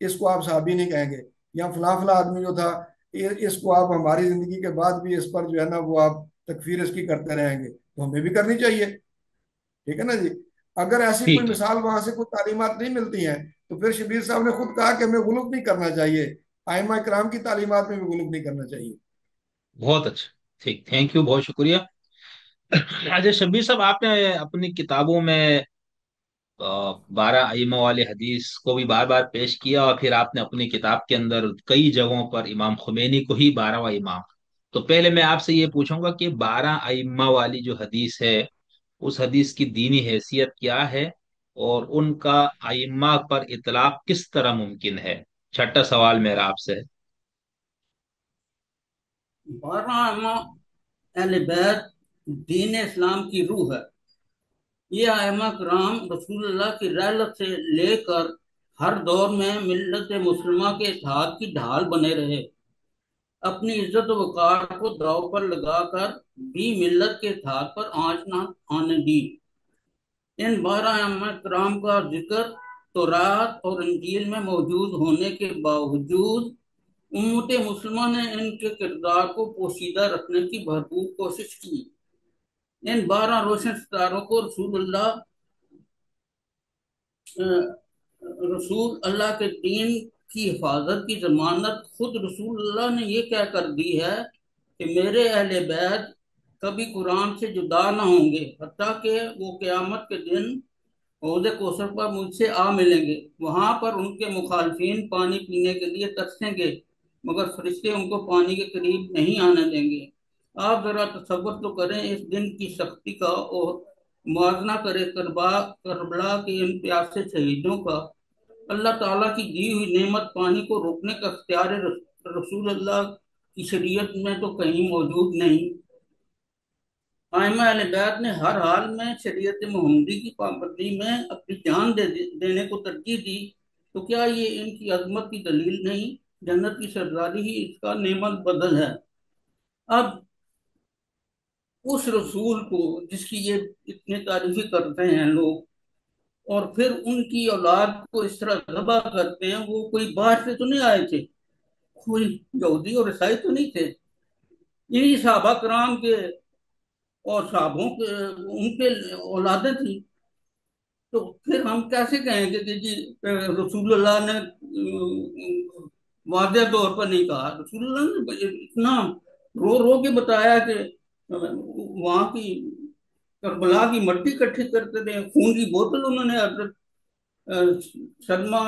اس کو آپ صحابی نہیں کہیں گے، یا فلاں فلاں آدمی جو تھا اس کو آپ ہماری زندگی کے بعد بھی اس پر جو ہے نا وہ آپ تکفیر اس کی کرتے رہیں گے، تو ہمیں بھی کرنی چاہیے، ٹھیک ہے نا جی۔ اگر ایسی کوئی ٹھیک ہے، مثال وہاں سے کوئی تعلیمات نہیں ملتی ہیں تو پھر شبیر صاحب نے خود کہا کہ ہمیں غلط نہیں کرنا چاہیے، ائمہ کرام کی تعلیمات میں بھی غلط نہیں کرنا چاہیے۔ بہت اچھا، ٹھیک، تھینک یو، بہت شکریہ۔ اجے شبیر صاحب، آپ نے اپنی کتابوں میں 12 ائمہ والے حدیث کو بھی بار بار پیش کیا، اور پھر آپ نے اپنی کتاب کے اندر کئی جگہوں پر امام خمینی کو ہی 12واں امام۔ تو پہلے میں آپ سے یہ پوچھوں گا کہ 12 ائمہ والی جو حدیث ہے، اس حدیث کی دینی حیثیت کیا ہے، اور ان کا ائمہ پر اطلاق کس طرح ممکن ہے؟ چھٹا سوال میرا آپ سے ہے۔ 12 اہل بیت دین اسلام کی روح ہے۔ یہ ائمہ کرام رسول اللہ کی رحلت سے لے کر ہر دور میں ملت مسلمہ کے اتحاد کی ڈھال بنے رہے، اپنی عزت و وقار کو داؤ پر لگا کر بھی ملت کے اتحاد پر آنچ نہ آنے دی۔ ان 12 ائمہ کرام کا ذکر تورات اور انجیل میں موجود ہونے کے باوجود امت مسلمہ نے ان کے کردار کو پوشیدہ رکھنے کی بھرپور کوشش کی۔ ان 12 روشن ستاروں کو رسول اللہ کے دین کی حفاظت کی ضمانت خود رسول اللہ نے یہ کہہ کر دی ہے کہ میرے اہل بیت کبھی قرآن سے جدا نہ ہوں گے، حتیٰ کہ وہ قیامت کے دن حوض کوثر پر مجھ سے آ ملیں گے، وہاں پر ان کے مخالفین پانی پینے کے لیے ترسیں گے، مگر فرشتے ان کو پانی کے قریب نہیں آنے دیں گے۔ آپ ذرا تصور تو کریں اس دن کی سختی کا، اور موازنہ کرے کربلا کے ان پیاسے شہیدوں کا۔ اللہ تعالیٰ کی دی ہوئی نعمت پانی کو روکنے کا اختیار رسول اللہ کی شریعت میں تو کہیں موجود نہیں۔ ائمہ اہل بیت نے ہر حال میں شریعت محمدی کی پابندی میں اپنی جان دینے کو ترجیح دی، تو کیا یہ ان کی عظمت کی دلیل نہیں؟ جنت کی سرداری ہی اس کا نعمت بدل ہے۔ اب اس رسول کو جس کی یہ اتنی تعریفی کرتے ہیں لوگ، اور پھر ان کی اولاد کو اس طرح ذبح کرتے ہیں، وہ کوئی باہر سے تو نہیں آئے تھے، کوئی یہودی اور عیسائی تو نہیں تھے، انہی صحابہ کرام کے اور صحابوں کے ان کے اولادیں تھیں۔ تو پھر ہم کیسے کہیں گے کہ جی رسول اللہ نے واضح طور پر نہیں کہا؟ رسول اللہ نے اتنا رو رو کے بتایا کہ وہاں کی کربلا کی مٹی اکٹھی کرتے تھے، خون کی بوتل انہوں نے حضرت سلمہ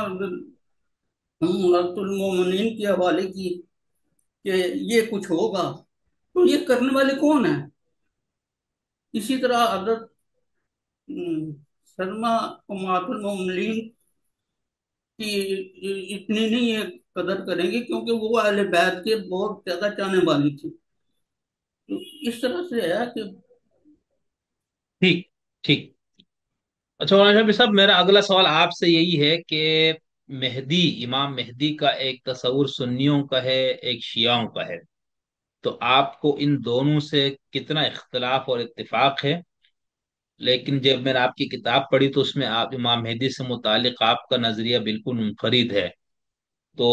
المومنین کے حوالے کی کہ یہ کچھ ہوگا۔ تو یہ کرنے والے کون ہیں؟ اسی طرح حضرت سلمہ امہات المومنین کی اتنی نہیں یہ قدر کریں گے، کیونکہ وہ اہل بیت کے بہت زیادہ چاہنے والی تھی۔ تو اس طرح سے ہے کہ ٹھیک، ٹھیک۔ اچھا مولانا شبیر صاحب، میرا اگلا سوال آپ سے یہی ہے کہ مہدی، امام مہدی کا ایک تصور سنیوں کا ہے، ایک شیعوں کا ہے، تو آپ کو ان دونوں سے کتنا اختلاف اور اتفاق ہے؟ لیکن جب میں نے آپ کی کتاب پڑھی تو اس میں آپ امام مہدی سے متعلق آپ کا نظریہ بالکل منفرد ہے، تو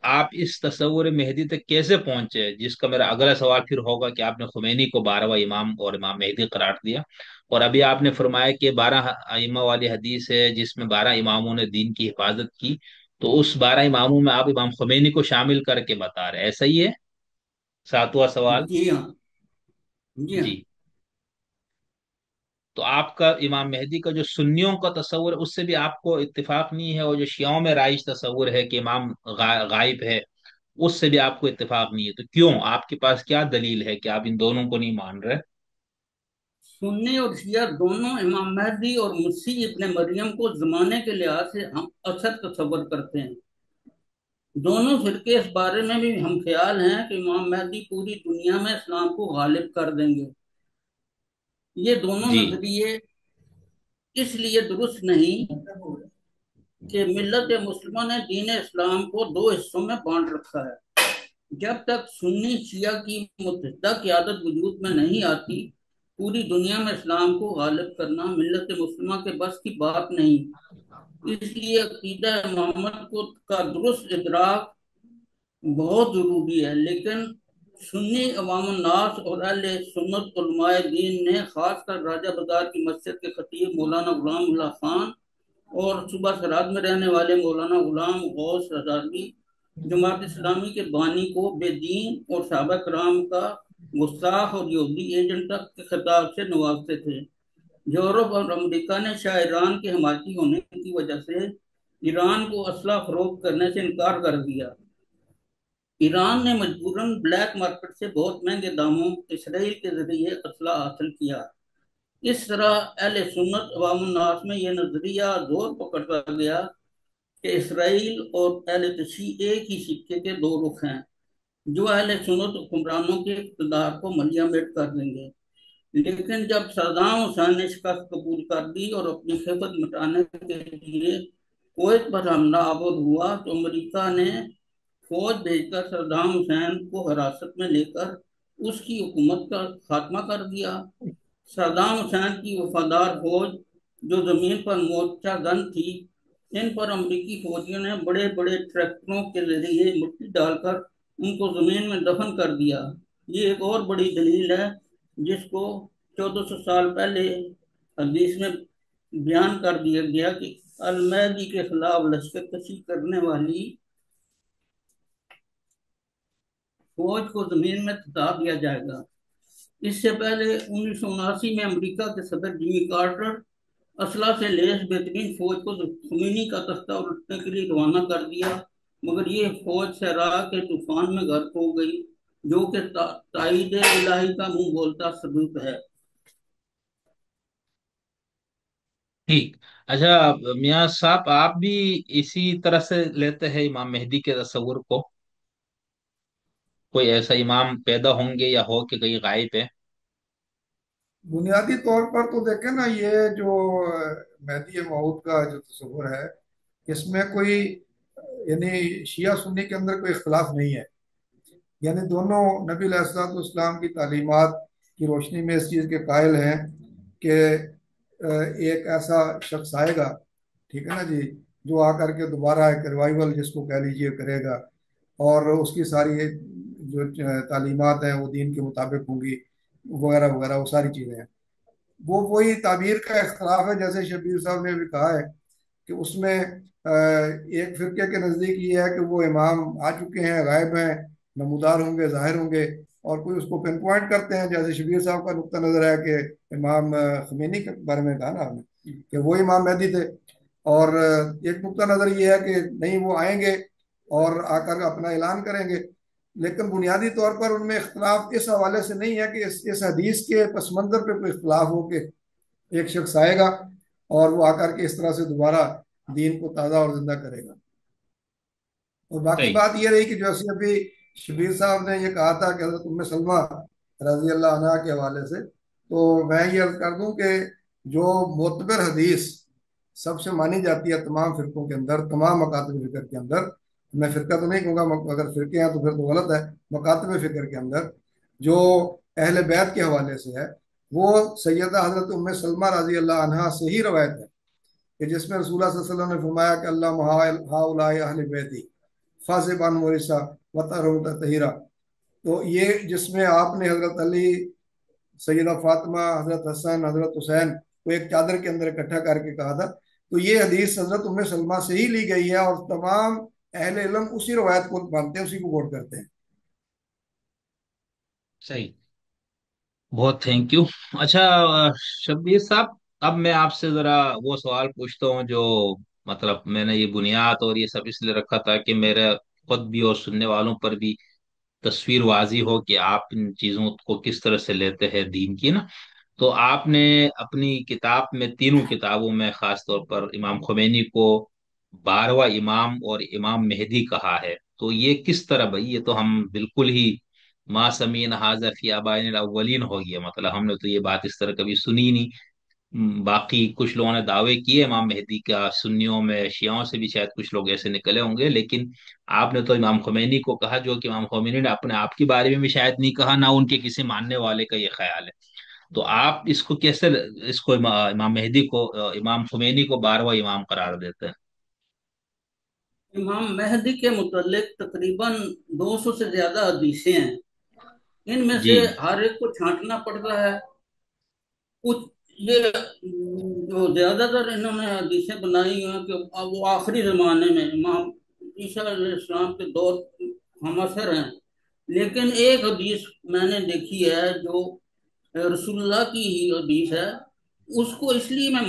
آپ اس تصور مہدی تک کیسے پہنچے؟ جس کا میرا اگلا سوال پھر ہوگا کہ آپ نے خمینی کو 12واں امام اور امام مہدی قرار دیا، اور ابھی آپ نے فرمایا کہ 12 ائمہ والی حدیث ہے جس میں 12 اماموں نے دین کی حفاظت کی، تو اس 12 اماموں میں آپ امام خمینی کو شامل کر کے بتا رہے ہیں، ایسا ہی ہے؟ ساتواں سوال۔ جی ہاں، جی ہاں، جی، تو آپ کا امام مہدی کا جو سنیوں کا تصور ہے اس سے بھی آپ کو اتفاق نہیں ہے، اور جو شیعوں میں رائج تصور ہے کہ امام غائب ہے، اس سے بھی آپ کو اتفاق نہیں ہے، تو کیوں؟ آپ کے پاس کیا دلیل ہے کہ آپ ان دونوں کو نہیں مان رہے؟ سنی اور شیعہ دونوں امام مہدی اور مسیح ابن مریم کو زمانے کے لحاظ سے ہم اکثر تصور کرتے ہیں۔ دونوں فرقے اس بارے میں بھی ہم خیال ہیں کہ امام مہدی پوری دنیا میں اسلام کو غالب کر دیں گے۔ یہ دونوں جی، نظریے اس لیے درست نہیں کہ ملت مسلمہ نے دین اسلام کو 2 حصوں میں بانٹ رکھا ہے۔ جب تک سنی شیعہ کی متحدہ قیادت وجود میں نہیں آتی، پوری دنیا میں اسلام کو غالب کرنا ملت مسلمہ کے بس کی بات نہیں۔ اس لیے عقیدہ امامت کو کا درست ادراک بہت ضروری ہے، لیکن سنی عوام الناس اور اہل سنت علماء دین نے خاص کر راجہ بازار کی مسجد کے خطیب مولانا غلام اللہ خان اور صوبہ سرحد میں رہنے والے مولانا غلام غوث رضاوی جماعت اسلامی کے بانی کو بے دین اور صحابہ کرام کا گستاخ اور یہودی ایجنٹ کے خطاب سے نوازتے تھے۔ یورپ اور امریکہ نے شاہ ایران کے حمایتی ہونے کی وجہ سے ایران کو اسلحہ فروخت کرنے سے انکار کر دیا۔ ایران نے مجبوراً بلیک مارکیٹ سے بہت مہنگے داموں اسرائیل کے ذریعے اسلحہ حاصل کیا۔ اس طرح اہل سنت عوام الناس میں یہ نظریہ زور پکڑتا گیا کہ اسرائیل اور اہل تشیع ایک ہی سکے کے دو رخ ہیں، جو اہل سنت حکمرانوں کے اقتدار کو ملیا میٹ کر دیں گے۔ لیکن جب صدام حسین نے شکست قبول کر دی اور اپنی خفت مٹانے کے لیے کویت پر حملہ آور ہوا تو امریکہ نے فوج بھیج کر صدام حسین کو حراست میں لے کر اس کی حکومت کا خاتمہ کر دیا۔ صدام حسین کی وفادار فوج جو زمین پر مورچہ گن تھی، ان پر امریکی فوجیوں نے بڑے بڑے ٹریکٹروں کے ذریعے مٹی ڈال کر ان کو زمین میں دفن کر دیا۔ یہ ایک اور بڑی دلیل ہے جس کو 1400 سال پہلے حدیث میں بیان کر دیا گیا کہ المہدی کے خلاف لشکر کشی کرنے والی فوج کو زمین میں دبا دیا جائے گا۔ اس سے پہلے 1979 میں امریکہ کے صدر جیمی کارٹر اسلحہ سے لیس بہترین فوج کو خمینی کا تختہ الٹنے کے لیے روانہ کر دیا، مگر یہ فوج صحرا کے طوفان میں غرق ہو گئی، جو کہ تائید الہی کا منہ بولتا ثبوت ہے۔ ٹھیک۔ اچھا میاں صاحب، آپ بھی اسی طرح سے لیتے ہیں امام مہدی کے تصور کو؟ کوئی ایسا امام پیدا ہوں گے یا ہو کہ کہیں غائب ہے؟ بنیادی طور پر تو دیکھیں نا، یہ جو مہدی موعود کا جو تصور ہے، اس میں کوئی یعنی شیعہ سنی کے اندر کوئی اختلاف نہیں ہے، یعنی دونوں نبی علیہ الصلوۃ والسلام کی تعلیمات کی روشنی میں اس چیز کے قائل ہیں کہ ایک ایسا شخص آئے گا، ٹھیک ہے نا جی، جو آ کر کے دوبارہ ایک ریوائول جس کو کہہ لیجیے کرے گا، اور اس کی ساری جو تعلیمات ہیں وہ دین کے مطابق ہوں گی، وغیرہ وغیرہ، وہ ساری چیزیں ہیں۔ وہ وہی تعبیر کا اختلاف ہے، جیسے شبیر صاحب نے بھی کہا ہے کہ اس میں ایک فرقے کے نزدیک یہ ہے کہ وہ امام آ چکے ہیں، غائب ہیں، نمودار ہوں گے، ظاہر ہوں گے، اور کوئی اس کو پن پوائنٹ کرتے ہیں، جیسے شبیر صاحب کا نقطہ نظر ہے کہ امام خمینی کے بارے میں کہا نا آپ نے کہ وہ امام مہدی تھے، اور ایک نقطہ نظر یہ ہے کہ نہیں، وہ آئیں گے اور آ کر اپنا اعلان کریں گے۔ لیکن بنیادی طور پر ان میں اختلاف اس حوالے سے نہیں ہے کہ اس حدیث کے پس منظر پہ کوئی اختلاف ہو کہ ایک شخص آئے گا اور وہ آ کر کے اس طرح سے دوبارہ دین کو تازہ اور زندہ کرے گا۔ اور باقی صحیح۔ بات یہ رہی کہ جیسے ابھی شبیر صاحب نے یہ کہا تھا کہ حضرت ام سلمہ رضی اللہ عنہا کے حوالے سے، تو میں یہ عرض کر دوں کہ جو معتبر حدیث سب سے مانی جاتی ہے تمام فرقوں کے اندر، تمام مکاتب فکر کے اندر، میں فرقہ تو نہیں کہوں گا، اگر فرقے ہیں تو پھر تو غلط ہے، مکاتب فکر کے اندر جو اہل بیت کے حوالے سے ہے، وہ سیدہ حضرت ام سلمہ رضی اللہ عنہا سے ہی روایت ہے، کہ جس میں رسول اللہ صلی اللہ علیہ وسلم نے فرمایا کہ اللہ ہؤلاء اہل بیتی فاضب عن مورثہ وطہرہم تطہیرا۔ تو یہ جس میں آپ نے حضرت علی، سیدہ فاطمہ، حضرت حسن، حضرت حسین کو ایک چادر کے اندر اکٹھا کر کے کہا تھا، تو یہ حدیث حضرت ام سلمہ سے ہی لی گئی ہے، اور تمام اہل علم اسی روایت کو مانتے ہیں، اسی کو کوٹ کرتے ہیں۔ صحیح، بہت تھینک یو۔ اچھا شبیر صاحب، اب میں آپ سے ذرا وہ سوال پوچھتا ہوں جو مطلب میں نے یہ بنیاد اور یہ سب اس لیے رکھا تھا کہ میرے خود بھی اور سننے والوں پر بھی تصویر واضح ہو کہ آپ ان چیزوں کو کس طرح سے لیتے ہیں دین کی نا۔ تو آپ نے اپنی کتاب میں، تینوں کتابوں میں، خاص طور پر امام خمینی کو 12واں امام اور امام مہدی کہا ہے، تو یہ کس طرح بھائی؟ یہ تو ہم بالکل ہی ما سمین حاضر فی آبائن الاولین ہو گیا، مطلب ہم نے تو یہ بات اس طرح کبھی سنی ہی نہیں۔ باقی کچھ لوگوں نے دعوے کیے امام مہدی کا، سنیوں میں، شیعوں سے بھی شاید کچھ لوگ ایسے نکلے ہوں گے، لیکن آپ نے تو امام خمینی کو کہا، جو کہ امام خمینی نے اپنے آپ کے بارے میں بھی شاید نہیں کہا، نہ ان کے کسی ماننے والے کا یہ خیال ہے۔ تو آپ اس کو کیسے، اس کو امام مہدی کو، امام خمینی کو 12واں امام قرار دیتے ہیں؟ امام مہدی کے متعلق تقریباً 200 سے زیادہ حدیثیں ہیں. ان میں جی سے ہر ایک کو چھانٹنا پڑتا ہے. کچھ یہ جو زیادہ تر انہوں نے حدیثیں بنائی ہیں کہ اب وہ آخری زمانے میں امام عیسیٰ علیہ السلام کے دور ہم اثر ہیں. لیکن ایک حدیث میں نے دیکھی ہے جو رسول اللہ کی ہی حدیث ہے. اس کو اس لیے میں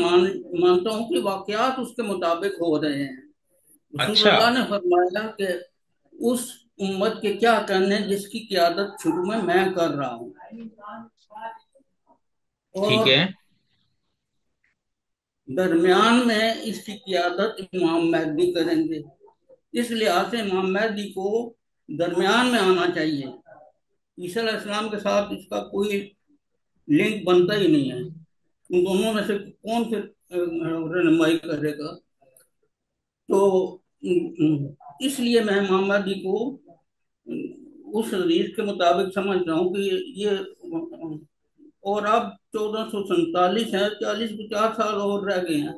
مانتا ہوں کہ واقعات اس کے مطابق ہو رہے ہیں. رسول اچھا، اللہ نے فرمایا کہ اس امت کے کیا کرنے جس کی قیادت شروع میں کر رہا ہوں، ٹھیک اور ہے. درمیان میں اس کی قیادت امام مہدی کریں گے. اس لحاظ سے امام مہدی کو درمیان میں آنا چاہیے. عیسیٰ علیہ السلام کے ساتھ اس کا کوئی لنک بنتا ہی نہیں ہے. ان دونوں میں سے کون پھر رہنمائی کرے گا؟ تو اس لیے میں امام مہدی کو اس حدیث کے مطابق سمجھتا ہوں کہ یہ، اور اب 1447 ہے، 40-50 سال اور رہ گئے ہیں.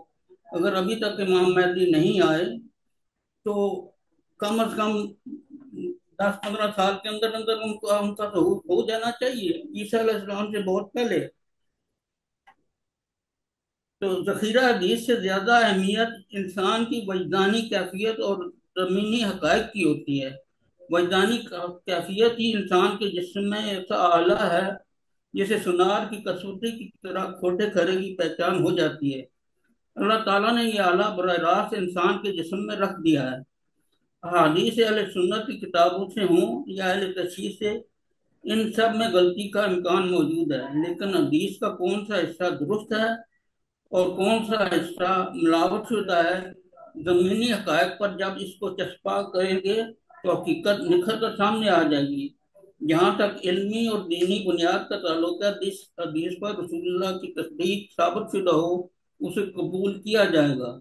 اگر ابھی تک امام مہدی نہیں آئے تو کم از کم 10-15 سال کے اندر اندر ان کا ظہور ہو جانا چاہیے عیسیٰ علیہ السلام سے بہت پہلے. تو ذخیرہ حدیث سے زیادہ اہمیت انسان کی وجدانی کیفیت اور زمینی حقائق کی ہوتی ہے. وجدانی کیفیت ہی انسان کے جسم میں ایسا آلہ ہے جسے سنار کی کسوٹی کی طرح کھوٹے کھرے کی پہچان ہو جاتی ہے. اللہ تعالیٰ نے یہ آلہ براہ راست انسان کے جسم میں رکھ دیا ہے. احادیث اہل سنت کی کتابوں سے ہوں یا اہل تشیع سے، ان سب میں غلطی کا امکان موجود ہے. لیکن حدیث کا کون سا حصہ درست ہے اور کون سا حصہ ملاوٹ شدہ ہے، زمینی حقائق پر جب اس کو چسپاں کریں گے تو حقیقت نکھر کر سامنے آ جائے گی. جہاں تک علمی اور دینی بنیاد کا تعلق ہے، جس حدیث پر رسول اللہ کی تصدیق ثابت شدہ ہو اسے قبول کیا جائے گا.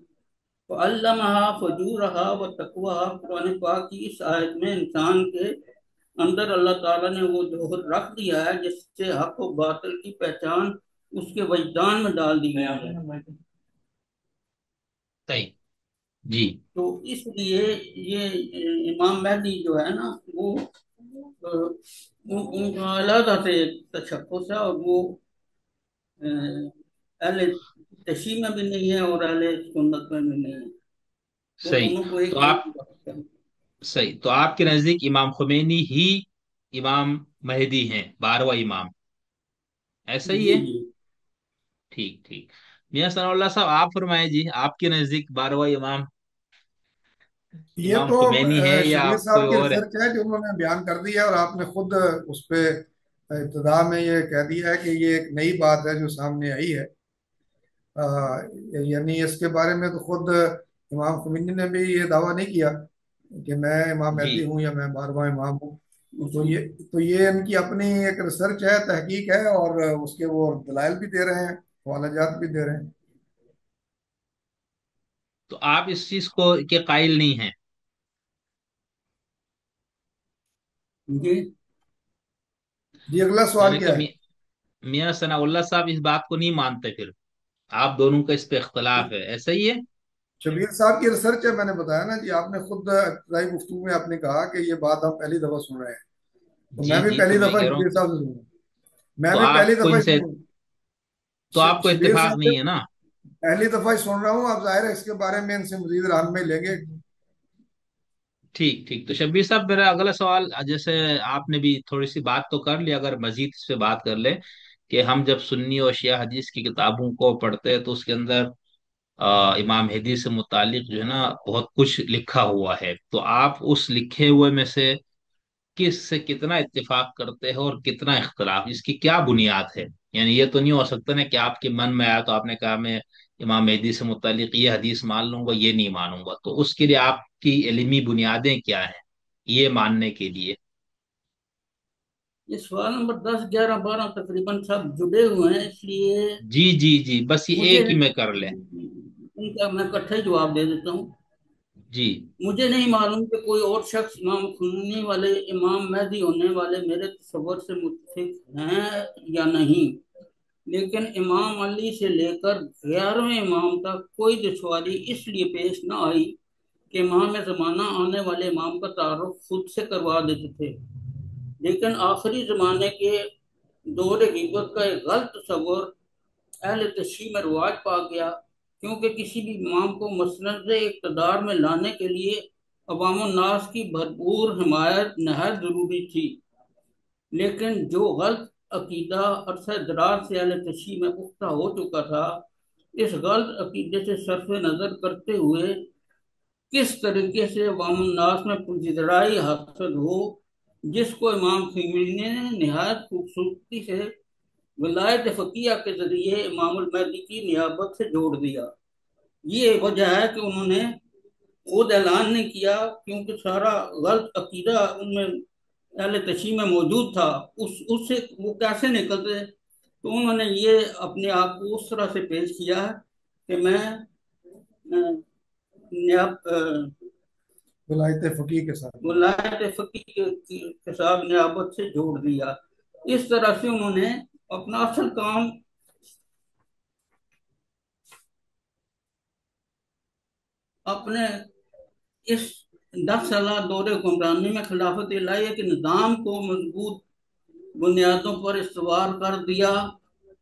فَعَلَّمَهَا فُجُورَهَا وَتَقْوَاهَا. قرآن پاک کی اس آیت میں انسان کے اندر اللہ تعالیٰ نے وہ جوہر رکھ دیا ہے جس سے حق و باطل کی پہچان اس کے وجدان میں ڈال دی گئی ہے. صحیح. جی. تو اس لیے یہ امام مہدی جو ہے نا وہ ان کا علیحدہ سے تشخص ہے، اور وہ اہل تشیع میں بھی نہیں ہے اور اہل سنت میں بھی نہیں ہے. وہ صحیح. دونوں کو ایک تو ہی آپ بات ہے. صحیح، تو آپ کے نزدیک امام خمینی ہی امام مہدی ہیں، 12واں امام، ایسا ہی جی ہے؟ جی. ٹھیک ٹھیک. میاں ثناء اللہ صاحب، آپ فرمائیں جی، آپ کے نزدیک 12واں امام یہ امام تو خمینی ہے یا شبیر کوئی صاحب کی اور ہے؟ ریسرچ ہے جو انہوں نے بیان کر دی ہے، اور آپ نے خود اس پہ ابتدا میں یہ کہہ دیا ہے کہ یہ ایک نئی بات ہے جو سامنے آئی ہے. یعنی اس کے بارے میں تو خود امام خمینی نے بھی یہ دعویٰ نہیں کیا کہ میں امام جی. مہدی ہوں یا میں 12واں امام ہوں. تو یہ ان کی اپنی ایک ریسرچ ہے، تحقیق ہے، اور اس کے وہ دلائل بھی دے رہے ہیں، حوالہ جات بھی دے رہے ہیں. تو آپ اس چیز کو کے قائل نہیں ہیں؟ جی جی اگلا میں سوال نے کہا کیا ہے؟ میاں ثناء اللہ صاحب اس بات کو نہیں مانتے، پھر آپ دونوں کا اس پہ اختلاف ہے، ایسا ہی ہے؟ شبیر صاحب کی ریسرچ ہے، میں نے بتایا نا جی. آپ نے خود ابتدائی گفتگو میں آپ نے کہا کہ یہ بات ہم پہلی دفعہ سن رہے ہیں. تو جی میں بھی جی، تو پہلی میں دفعہ کہہ رہا ہوں، شبیر صاحب سے سنوں. میں تو بھی پہلی آپ کو دفعہ ان ہی سے، سنوں. تو آپ کو شبیر اتفاق صاحب سے نہیں ہے نا؟ پہلی دفعہ ہی سن رہا ہوں. آپ ظاہر ہے اس کے بارے میں ان سے مزید رہنمائی لیں گے. ٹھیک ٹھیک. تو شبیر صاحب، میرا اگلا سوال، جیسے آپ نے بھی تھوڑی سی بات تو کر لی، اگر مزید اس پہ بات کر لیں کہ ہم جب سنی اور شیعہ حدیث کی کتابوں کو پڑھتے ہیں تو اس کے اندر امام مہدی سے متعلق جو ہے نا بہت کچھ لکھا ہوا ہے، تو آپ اس لکھے ہوئے میں سے کس سے کتنا اتفاق کرتے ہیں اور کتنا اختلاف، اس کی کیا بنیاد ہے؟ یعنی یہ تو نہیں ہو سکتا نا کہ آپ کے من میں آیا تو آپ نے کہا میں امام مہدی سے متعلق یہ حدیث مان لوں گا، یہ نہیں مانوں گا، تو اس کے لیے آپ کی علمی بنیادیں کیا ہیں یہ ماننے کے لیے؟ یہ سوال نمبر 10 11 12 تقریباً سب جڑے ہوئے ہیں، اس لیے جی جی جی، بس یہ مجھے ایک ہی میں کر لیں. ان کا میں اکٹھے جواب دے دیتا ہوں. جی. مجھے نہیں معلوم کہ کوئی اور شخص امام خمینی والے امام مہدی ہونے والے میرے تصور سے متفق ہیں یا نہیں. لیکن امام علی سے لے کر 11ویں امام تک کوئی دشواری اس لیے پیش نہ آئی کہ امام زمانہ آنے والے امام کا تعارف خود سے کروا دیتے تھے، لیکن آخری زمانے کے دور غیبت کا ایک غلط تصور اہل تشیع میں رواج پا گیا، کیونکہ کسی بھی امام کو مسند اقتدار میں لانے کے لیے عوام الناس کی بھرپور حمایت نہایت ضروری تھی۔ لیکن جو غلط عقیدہ عرصہ دراز سے اہل تشیع میں پختہ ہو چکا تھا، اس غلط عقیدے سے صرف نظر کرتے ہوئے کس طریقے سے عوام الناس میں پذیرائی حاصل ہو، جس کو امام خمینی نے نہایت خوبصورتی سے ولایت فقیہ کے ذریعے امام المہدی کی نیابت سے جوڑ دیا۔ یہ وجہ ہے کہ انہوں نے خود اعلان نہیں کیا، کیونکہ سارا غلط عقیدہ ان میں اہل تشیع میں موجود تھا، اس سے وہ کیسے نکلتے؟ تو انہوں نے یہ اپنے آپ کو اس طرح سے پیش کیا کہ میں ولایت فقیہ کے ساتھ ولایت فقیہ کے ساتھ نیابت سے جوڑ دیا۔ اس طرح سے انہوں نے اپنا اصل کام اپنے اس 10 سالہ دور حکمرانی میں خلافت الہیہ کے نظام کو مضبوط بنیادوں پر استوار کر دیا۔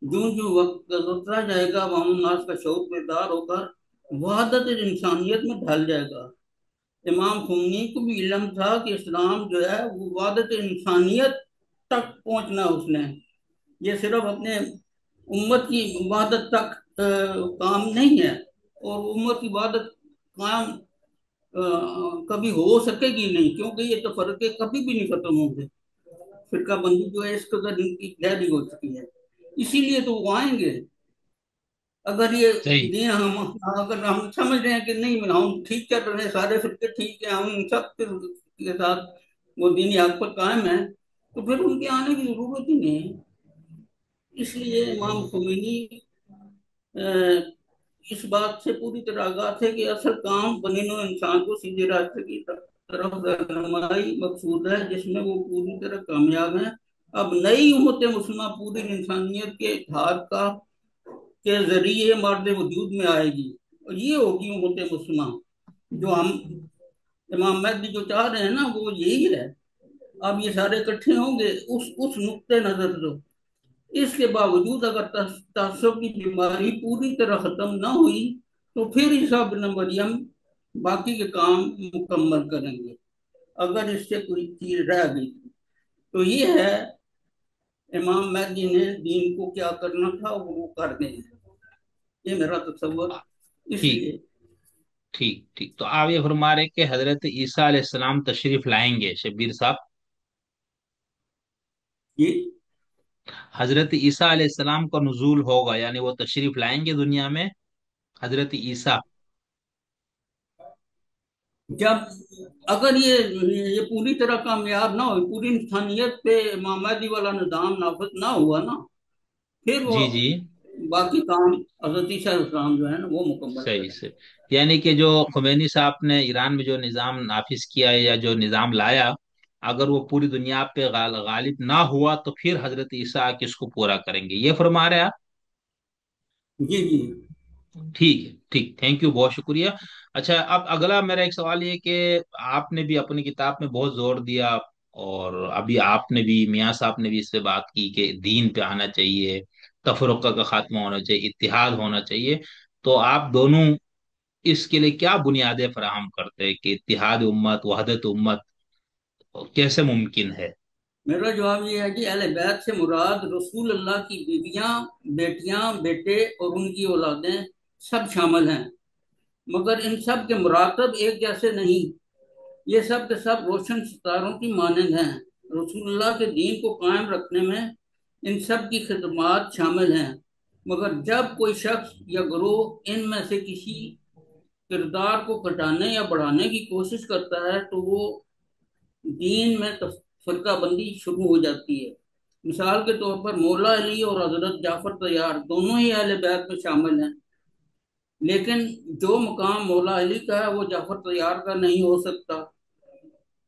جوں جوں وقت گزرتا جائے گا، عوام الناس کا شعور بیدار ہو کر وحدت انسانیت میں ڈھل جائے گا۔ امام خمینی کو بھی علم تھا کہ اسلام جو ہے وہ وحدت انسانیت تک پہنچنا اس نے، یہ صرف اپنے امت کی وحدت تک کام نہیں ہے، اور امت کی وحدت کام کبھی ہو سکے گی نہیں، کیونکہ یہ تفرقے کبھی بھی نہیں ختم ہوں گے۔ فرقہ بندی جو ہے اس قدر ان کی گہری ہو چکی ہے، اسی لیے تو وہ آئیں گے۔ اگر یہ صحیح دین اگر ہم سمجھ رہے ہیں کہ نہیں ہم ٹھیک چل رہے ہیں، سارے فرقے ٹھیک ہیں، ہم سب کے ساتھ وہ دینی حق پر قائم ہیں، تو پھر ان کے آنے کی ضرورت ہی نہیں ہے۔ اس لیے امام خمینی اس بات سے پوری طرح آگاہ تھے کہ اصل کام بنی نوع انسان کو سیدھے راستے کی طرف رہنمائی مقصود ہے، جس میں وہ پوری طرح کامیاب ہیں۔ اب نئی امت مسلمہ پوری انسانیت کے اتحاد کے ذریعے مرد وجود میں آئے گی، اور یہ ہوگی امت مسلمہ جو ہم امام مہدی جو چاہ رہے ہیں نا، وہ یہی ہے۔ اب یہ سارے اکٹھے ہوں گے اس نقطۂ نظر سے۔ اس کے باوجود اگر تعصب کی بیماری پوری طرح ختم نہ ہوئی تو پھر عیسیٰ بن مریم باقی کے کام مکمل کریں گے، اگر اس سے کوئی چیز رہ گئی تو یہ ہے امام مہدی نے دین کو کیا کرنا تھا وہ کر دیں، یہ میرا تصور۔ اس ٹھیک لیے ٹھیک ٹھیک، تو آپ یہ فرما رہے کہ حضرت عیسیٰ علیہ السلام تشریف لائیں گے شبیر صاحب؟ یہ حضرت عیسیٰ علیہ السلام کا نزول ہوگا، یعنی وہ تشریف لائیں گے دنیا میں، حضرت عیسیٰ؟ جب اگر یہ پوری طرح کامیاب نہ ہو، پوری انسانیت پہ امام مہدی والا نظام نافذ نہ ہوا نا، پھر وہ جی جی، باقی کام حضرت عیسیٰ علیہ السلام جو ہے نا وہ مکمل صحیح کریں۔ سے، یعنی کہ جو خمینی صاحب نے ایران میں جو نظام نافذ کیا ہے یا جو نظام لایا، اگر وہ پوری دنیا پہ غالب نہ ہوا تو پھر حضرت عیسیٰ آ کے اس کو پورا کریں گے، یہ فرما رہے ہیں آپ؟ جی جی ٹھیک ہے، ٹھیک، تھینک یو، بہت شکریہ۔ اچھا، اب اگلا میرا ایک سوال یہ کہ آپ نے بھی اپنی کتاب میں بہت زور دیا، اور ابھی آپ نے بھی، میاں صاحب نے بھی اس پہ بات کی کہ دین پہ آنا چاہیے، تفرقہ کا خاتمہ ہونا چاہیے، اتحاد ہونا چاہیے، تو آپ دونوں اس کے لیے کیا بنیادیں فراہم کرتے ہیں کہ اتحاد امت، وحدت امت کیسے ممکن ہے؟ میرا جواب یہ ہے کہ اہل بیت سے مراد رسول اللہ کی بیویاں، بیٹیاں، بیٹے اور ان کی اولادیں سب شامل ہیں، مگر ان سب کے مراتب ایک جیسے نہیں۔ یہ سب کے سب روشن ستاروں کی مانند ہیں۔ رسول اللہ کے دین کو قائم رکھنے میں ان سب کی خدمات شامل ہیں، مگر جب کوئی شخص یا گروہ ان میں سے کسی کردار کو گھٹانے یا بڑھانے کی کوشش کرتا ہے تو وہ دین میں فرقہ بندی شروع ہو جاتی ہے۔ مثال کے طور پر مولا علی اور حضرت جعفر طیار دونوں ہی اہل بیت میں شامل ہیں، لیکن جو مقام مولا علی کا ہے وہ جعفر طیار کا نہیں ہو سکتا۔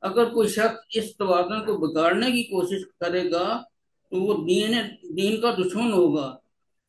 اگر کوئی شخص اس توازن کو بگاڑنے کی کوشش کرے گا تو وہ دین کا دشمن ہوگا،